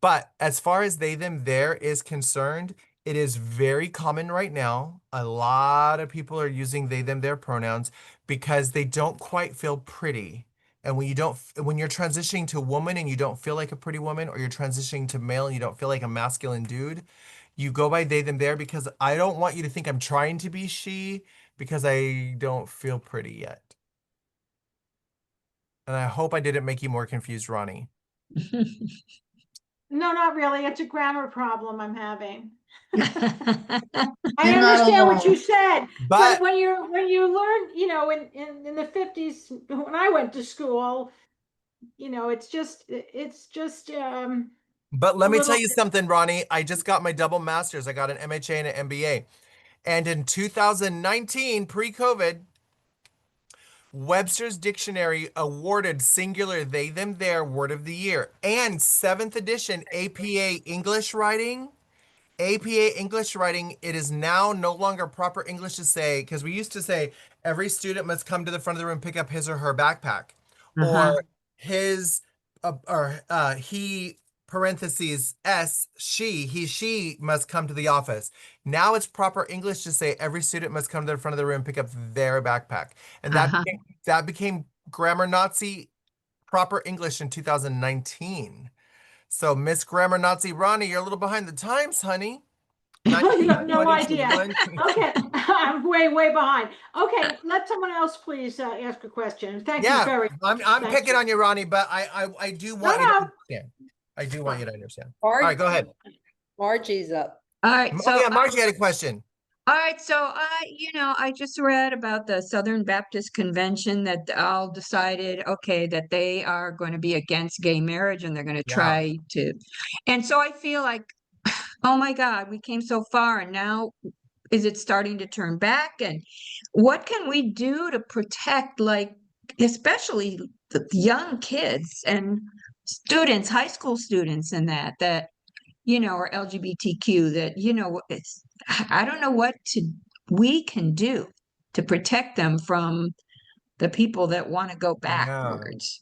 But as far as they, them, there is concerned, it is very common right now. A lot of people are using they, them, their pronouns because they don't quite feel pretty. And when you're transitioning to woman and you don't feel like a pretty woman, or you're transitioning to male and you don't feel like a masculine dude, you go by they, them, there, because I don't want you to think I'm trying to be she because I don't feel pretty yet. And I hope I didn't make you more confused, Ronnie. No, not really. It's a grammar problem I'm having. I You're not understand what you alone. said, But but when you learn, in the 50s when I went to school, it's just But a let me tell little. you something, Ronnie. I just got my double masters. I got an MHA and an MBA. And in 2019, pre-COVID, Webster's Dictionary awarded singular they, them, their word of the year. And 7th edition APA English writing. APA English writing, it is now no longer proper English to say, because we used to say every student must come to the front of the room, pick up his or her backpack, or his, he, parentheses, she must come to the office. Now it's proper English to say every student must come to the front of the room, pick up their backpack. And that became grammar Nazi proper English in 2019. So Miss Grammar Nazi Ronnie, you're a little behind the times, honey. You have no 1920 to idea. 122. Okay, I'm way behind. Okay, let someone else please ask a question. Thank you Yeah, very I'm much. Thank picking you. on you, Ronnie, but I do want you to understand. I do want you to understand. All right, go ahead. Margie's up. All right, Oh so yeah, Margie had a question. all right, so I just read about the Southern Baptist Convention that all decided, okay, that they are going to be against gay marriage and they're going to Yeah. try to. And so I feel like, oh my God, we came so far and now is it starting to turn back? And what can we do to protect, like, especially the young kids and students, high school students and that or LGBTQ that, I don't know what we can do to protect them from the people that want to go Yeah. backwards.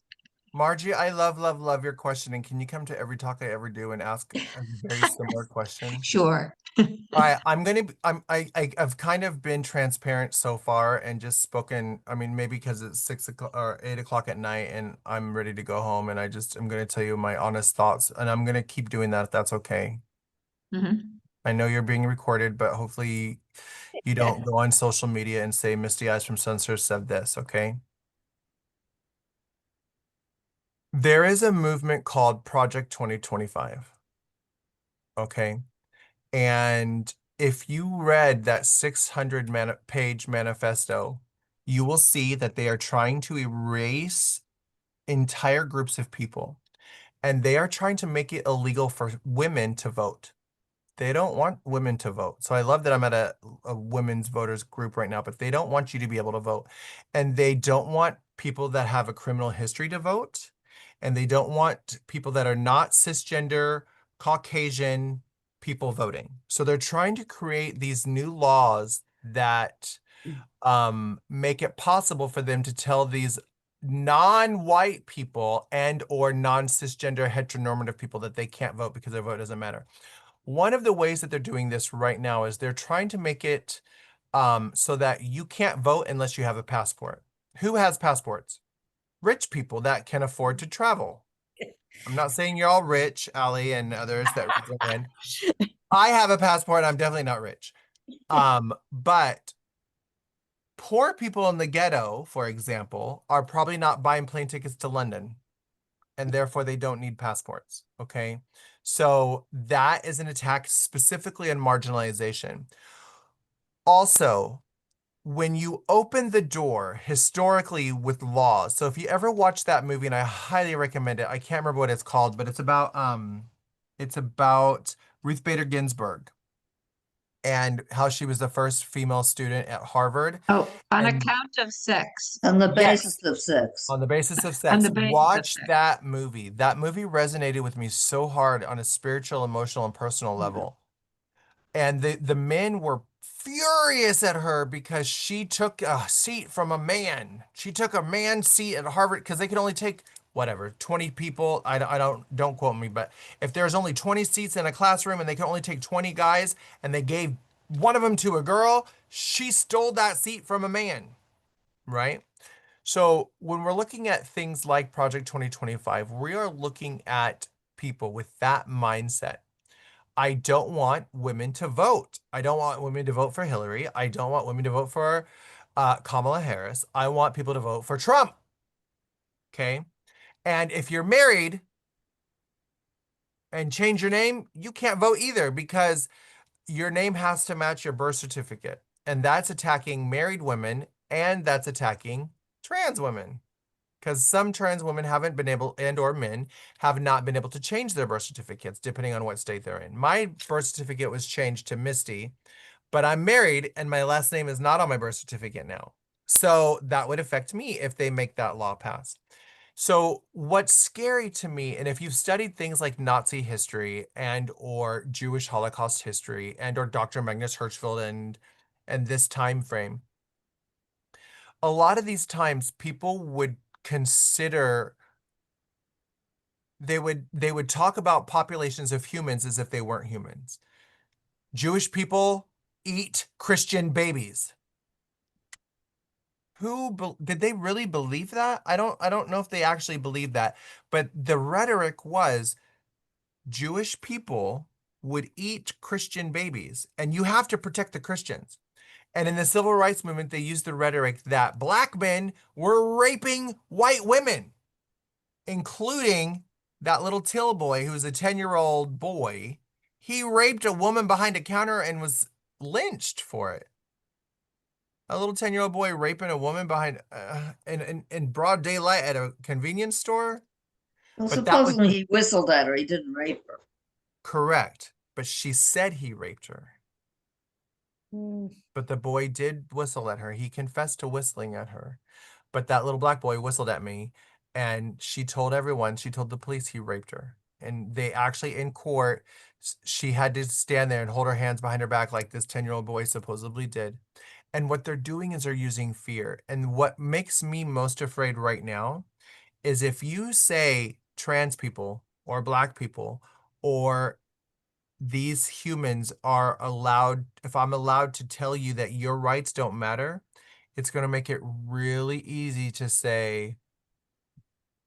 Margie, I love your question. And can you come to every talk I ever do and ask a very similar question? Sure. All right, I've kind of been transparent so far and just spoken. I mean, maybe because it's 6 o'clock or 8 o'clock at night and I'm ready to go home, and I'm going to tell you my honest thoughts, and I'm going to keep doing that if that's okay. Mhm. I know you're being recorded, but hopefully you don't go on social media and say Misty Eyez from SunServe said this, okay? There is a movement called Project 2025. Okay. And if you read that 600-page manifesto, you will see that they are trying to erase entire groups of people. And they are trying to make it illegal for women to vote. They don't want women to vote. So I love that I'm at a women's voters group right now, but they don't want you to be able to vote. And they don't want people that have a criminal history to vote. And they don't want people that are not cisgender, Caucasian people voting. So they're trying to create these new laws that make it possible for them to tell these non-white people and or non-cisgender heteronormative people that they can't vote because their vote doesn't matter. One of the ways that they're doing this right now is they're trying to make it so that you can't vote unless you have a passport. Who has passports? Rich people that can afford to travel. I'm not saying you're all rich, Ali, and others that raise their hand. I have a passport. I'm definitely not rich. But poor people in the ghetto, for example, are probably not buying plane tickets to London, and therefore they don't need passports. Okay. So that is an attack specifically on marginalization. Also, when you open the door historically with laws, so if you ever watch that movie, and I highly recommend it, I can't remember what it's called, but it's about Ruth Bader Ginsburg and how she was the first female student at Harvard. Oh, on And account of sex. On the Yes. basis of sex. On the basis of On sex. the basis of Watch sex. that movie. That movie resonated with me so hard on a spiritual, emotional, and personal level. And the men were furious at her because she took a seat from a man. She took a man's seat at Harvard because they can only take whatever 20 people. I don't quote me, but if there's only 20 seats in a classroom and they can only take 20 guys and they gave one of them to a girl, she stole that seat from a man, right? So when we're looking at things like Project 2025, we are looking at people with that mindset. I don't want women to vote. I don't want women to vote for Hillary. I don't want women to vote for Kamala Harris. I want people to vote for Trump. Okay. And if you're married and change your name, you can't vote either because your name has to match your birth certificate. And that's attacking married women and that's attacking trans women. Because some trans women haven't been able, and or men, have not been able to change their birth certificates, depending on what state they're in. My birth certificate was changed to Misty, but I'm married, and my last name is not on my birth certificate now. So that would affect me if they make that law pass. So what's scary to me, and if you've studied things like Nazi history and or Jewish Holocaust history and or Dr. Magnus Hirschfeld and this time frame, a lot of these times people would consider they would talk about populations of humans as if they weren't humans. Jewish people eat Christian babies. Did they really believe that? I don't know if they actually believed that, but the rhetoric was Jewish people would eat Christian babies and you have to protect the Christians. And in the civil rights movement, they used the rhetoric that black men were raping white women, including that little Till boy who was a 10-year-old boy. He raped a woman behind a counter and was lynched for it. A little 10-year-old boy raping a woman behind in broad daylight at a convenience store. Well, But that was supposedly he whistled at her. He didn't rape her. correct. But she said he raped her. Mm. But the boy did whistle at her. He confessed to whistling at her. But that little black boy whistled at me, and she told everyone, she told the police he raped her. And they actually, in court, she had to stand there and hold her hands behind her back like this 10-year-old boy supposedly did. And what they're doing is they're using fear. And what makes me most afraid right now is if you say trans people or black people or these humans are allowed, if I'm allowed to tell you that your rights don't matter, it's going to make it really easy to say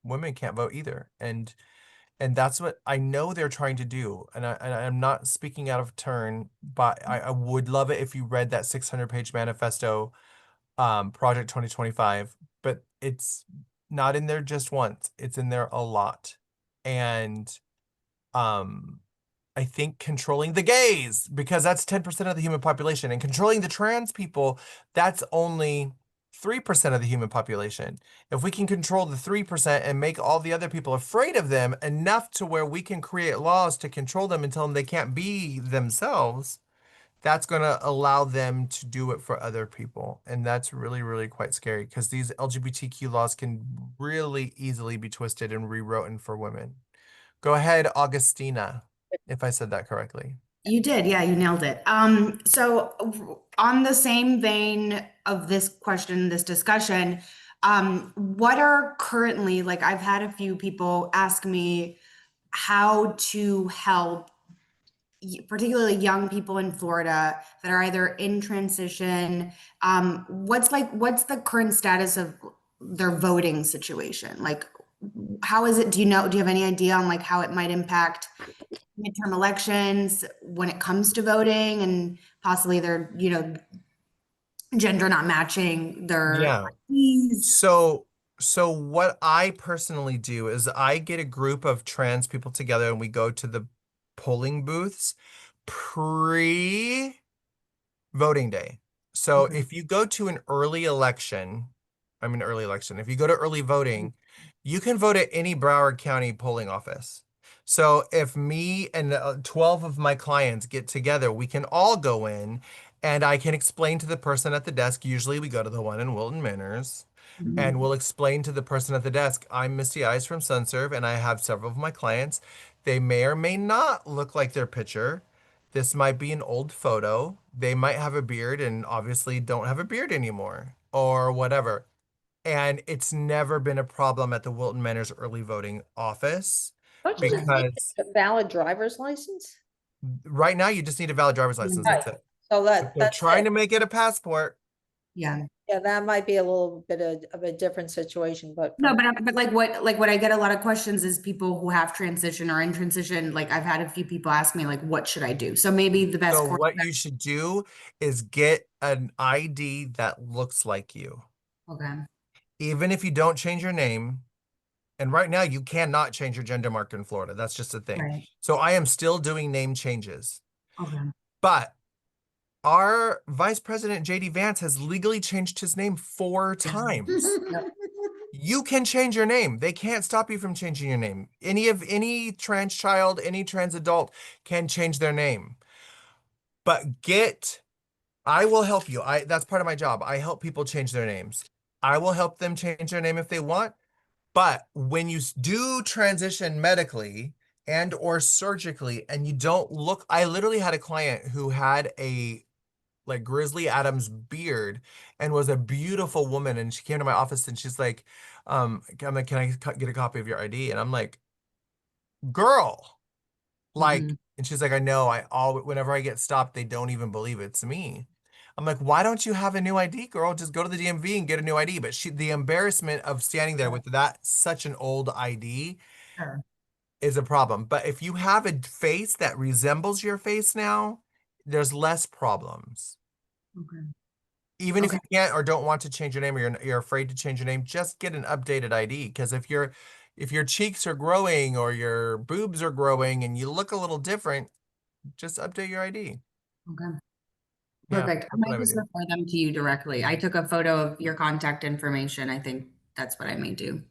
women can't vote either. And that's what I know they're trying to do. And I'm not speaking out of turn, but I would love it if you read that 600-page manifesto, Project 2025, but it's not in there just once. It's in there a lot. And I think controlling the gays, because that's 10% of the human population, and controlling the trans people, that's only 3% of the human population. If we can control the 3% and make all the other people afraid of them enough to where we can create laws to control them and tell them they can't be themselves, that's going to allow them to do it for other people. And that's really, really quite scary because these LGBTQ laws can really easily be twisted and rewritten for women. Go ahead, Augustina, if I said that correctly. You did, yeah, you nailed it. On the same vein of this question, this discussion, what are currently, like, I've had a few people ask me how to help particularly young people in Florida that are either in transition. What's the current status of their voting situation? Like, how is it, do you have any idea on like how it might impact midterm elections when it comes to voting and possibly their, gender not matching their Yeah. IDs? So what I personally do is I get a group of trans people together and we go to the polling booths pre-voting day. So Mhm. if you go to an early election, if you go to early voting, you can vote at any Broward County polling office. So if me and 12 of my clients get together, we can all go in and I can explain to the person at the desk. Usually we go to the one in Wilton Manors and we'll explain to the person at the desk, I'm Misty Eyez from SunServe and I have several of my clients. They may or may not look like their picture. This might be an old photo. They might have a beard and obviously don't have a beard anymore or whatever. And it's never been a problem at the Wilton Manors early voting office Don't you just need because a valid driver's license? right now you just need a valid driver's license. Right. That's it. So If they're that's trying it. to make it a passport. Yeah. Yeah, that might be a little bit of a different situation, but. No, but like what I get a lot of questions is people who have transition or in transition. Like I've had a few people ask me like, what should I do? So maybe the best So course. what you should do is get an ID that looks like you. Okay. Even if you don't change your name, and right now you cannot change your gender marker in Florida. That's just a thing. Right. So I am still doing name changes. Okay. But our Vice President JD Vance has legally changed his name 4 times. You can change your name. They can't stop you from changing your name. Any trans child, any trans adult can change their name. But I will help you. That's part of my job. I help people change their names. I will help them change their name if they want. But when you do transition medically and or surgically and you don't look, I literally had a client who had a like Grizzly Adams beard and was a beautiful woman. And she came to my office and she's like, I'm like, can I get a copy of your ID? And I'm like, girl, like, Mhm. and she's like, I know, whenever I get stopped, they don't even believe it's me. I'm like, why don't you have a new ID, girl? Just go to the DMV and get a new ID. But the embarrassment of standing there with such an old ID Sure. is a problem. But if you have a face that resembles your face now, there's less problems. Okay. Even if Okay. you can't or don't want to change your name or you're afraid to change your name, just get an updated ID. Because if your cheeks are growing or your boobs are growing and you look a little different, just update your ID. Okay. Yeah, Perfect. I that's what I might would just do. refer them to you directly. I took a photo of your contact information. I think that's what I may do.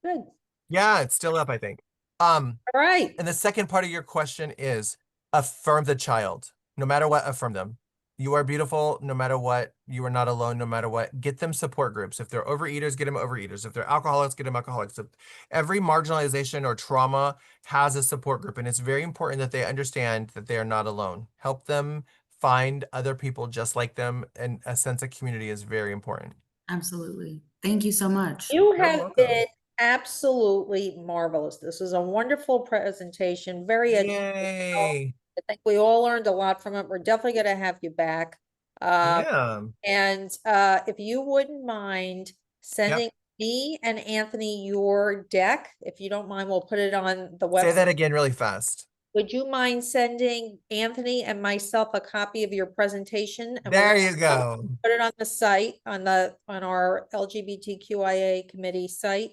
Good. Yeah, it's still up, I think. All right. And the second part of your question is affirm the child. No matter what, affirm them. You are beautiful no matter what. You are not alone no matter what. Get them support groups. If they're overeaters, get them overeaters. If they're alcoholics, get them alcoholics. If every marginalization or trauma has a support group, and it's very important that they understand that they are not alone. Help them find other people just like them, and a sense of community is very important. Absolutely. Thank you so much. You You're have welcome. been absolutely marvelous. This was a wonderful presentation, very educational. Yay. I think we all learned a lot from it. We're definitely going to have you back. Yeah. And if you wouldn't mind sending me and Anthony your deck, if you don't mind, we'll put it on the Say website. that again really fast. Would you mind sending Anthony and myself a copy of your presentation? And There we'll you go. put it on the site, on our LGBTQIA committee site.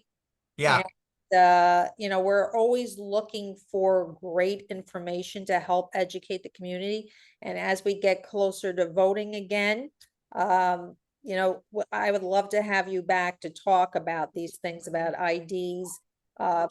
Yeah. And, we're always looking for great information to help educate the community. And as we get closer to voting again, I would love to have you back to talk about these things about IDs.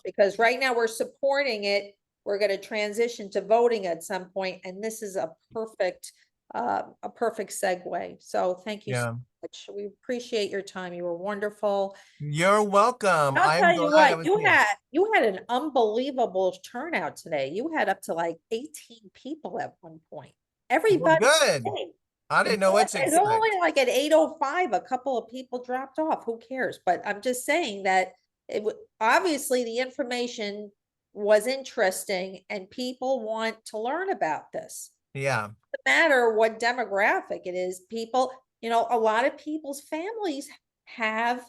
Because right now we're supporting it. We're going to transition to voting at some point, and this is a perfect segue. So thank you so much. We appreciate your time. You were wonderful. You're welcome. I'll I'm tell you glad I what, was here. you had an unbelievable turnout today. You had up to like 18 people at one point. Well, Everybody good. came. I didn't know what to It's expect. only like at 8:05, a couple of people dropped off. Who cares? But I'm just saying that obviously the information was interesting and people want to learn about this. Yeah. No matter what demographic it is, people, a lot of people's families have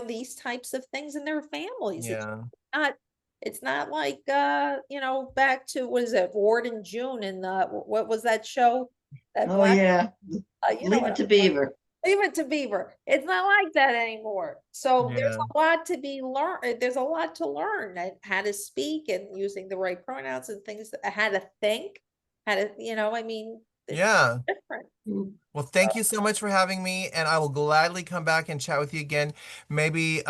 these types of things in their families. Yeah. It's not like back to, what is it, Ward and June in the, what was that show? That Oh, yeah. Leave it to Beaver. Leave it to Beaver. It's not like that anymore. So there's Yeah. a lot to be learned. There's a lot to learn, and how to speak and using the right pronouns and things, how to think, how to, it's Yeah. different. Well, thank you so much for having me, and I will gladly come back and chat with you again. Maybe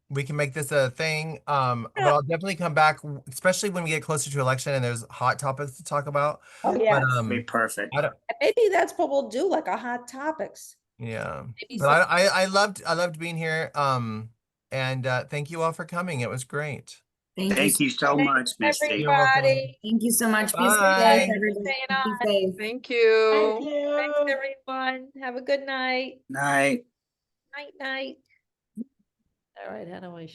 we can make this a thing. But I'll definitely come back, especially when we get closer to election and there's hot topics to talk about. Oh, yeah. But Be perfect. And maybe that's what we'll do, like a hot topics. yeah. Maybe But I loved being here. And thank you all for coming. It was great. Thank you so much, Misty. You're welcome. Everybody. Thank you so much. Be Bye. safe, Thanks for everybody. staying Be on. safe. Thank Thank you. Thanks, you. everyone. Have a good night. Night. Night, night. All right, how do I?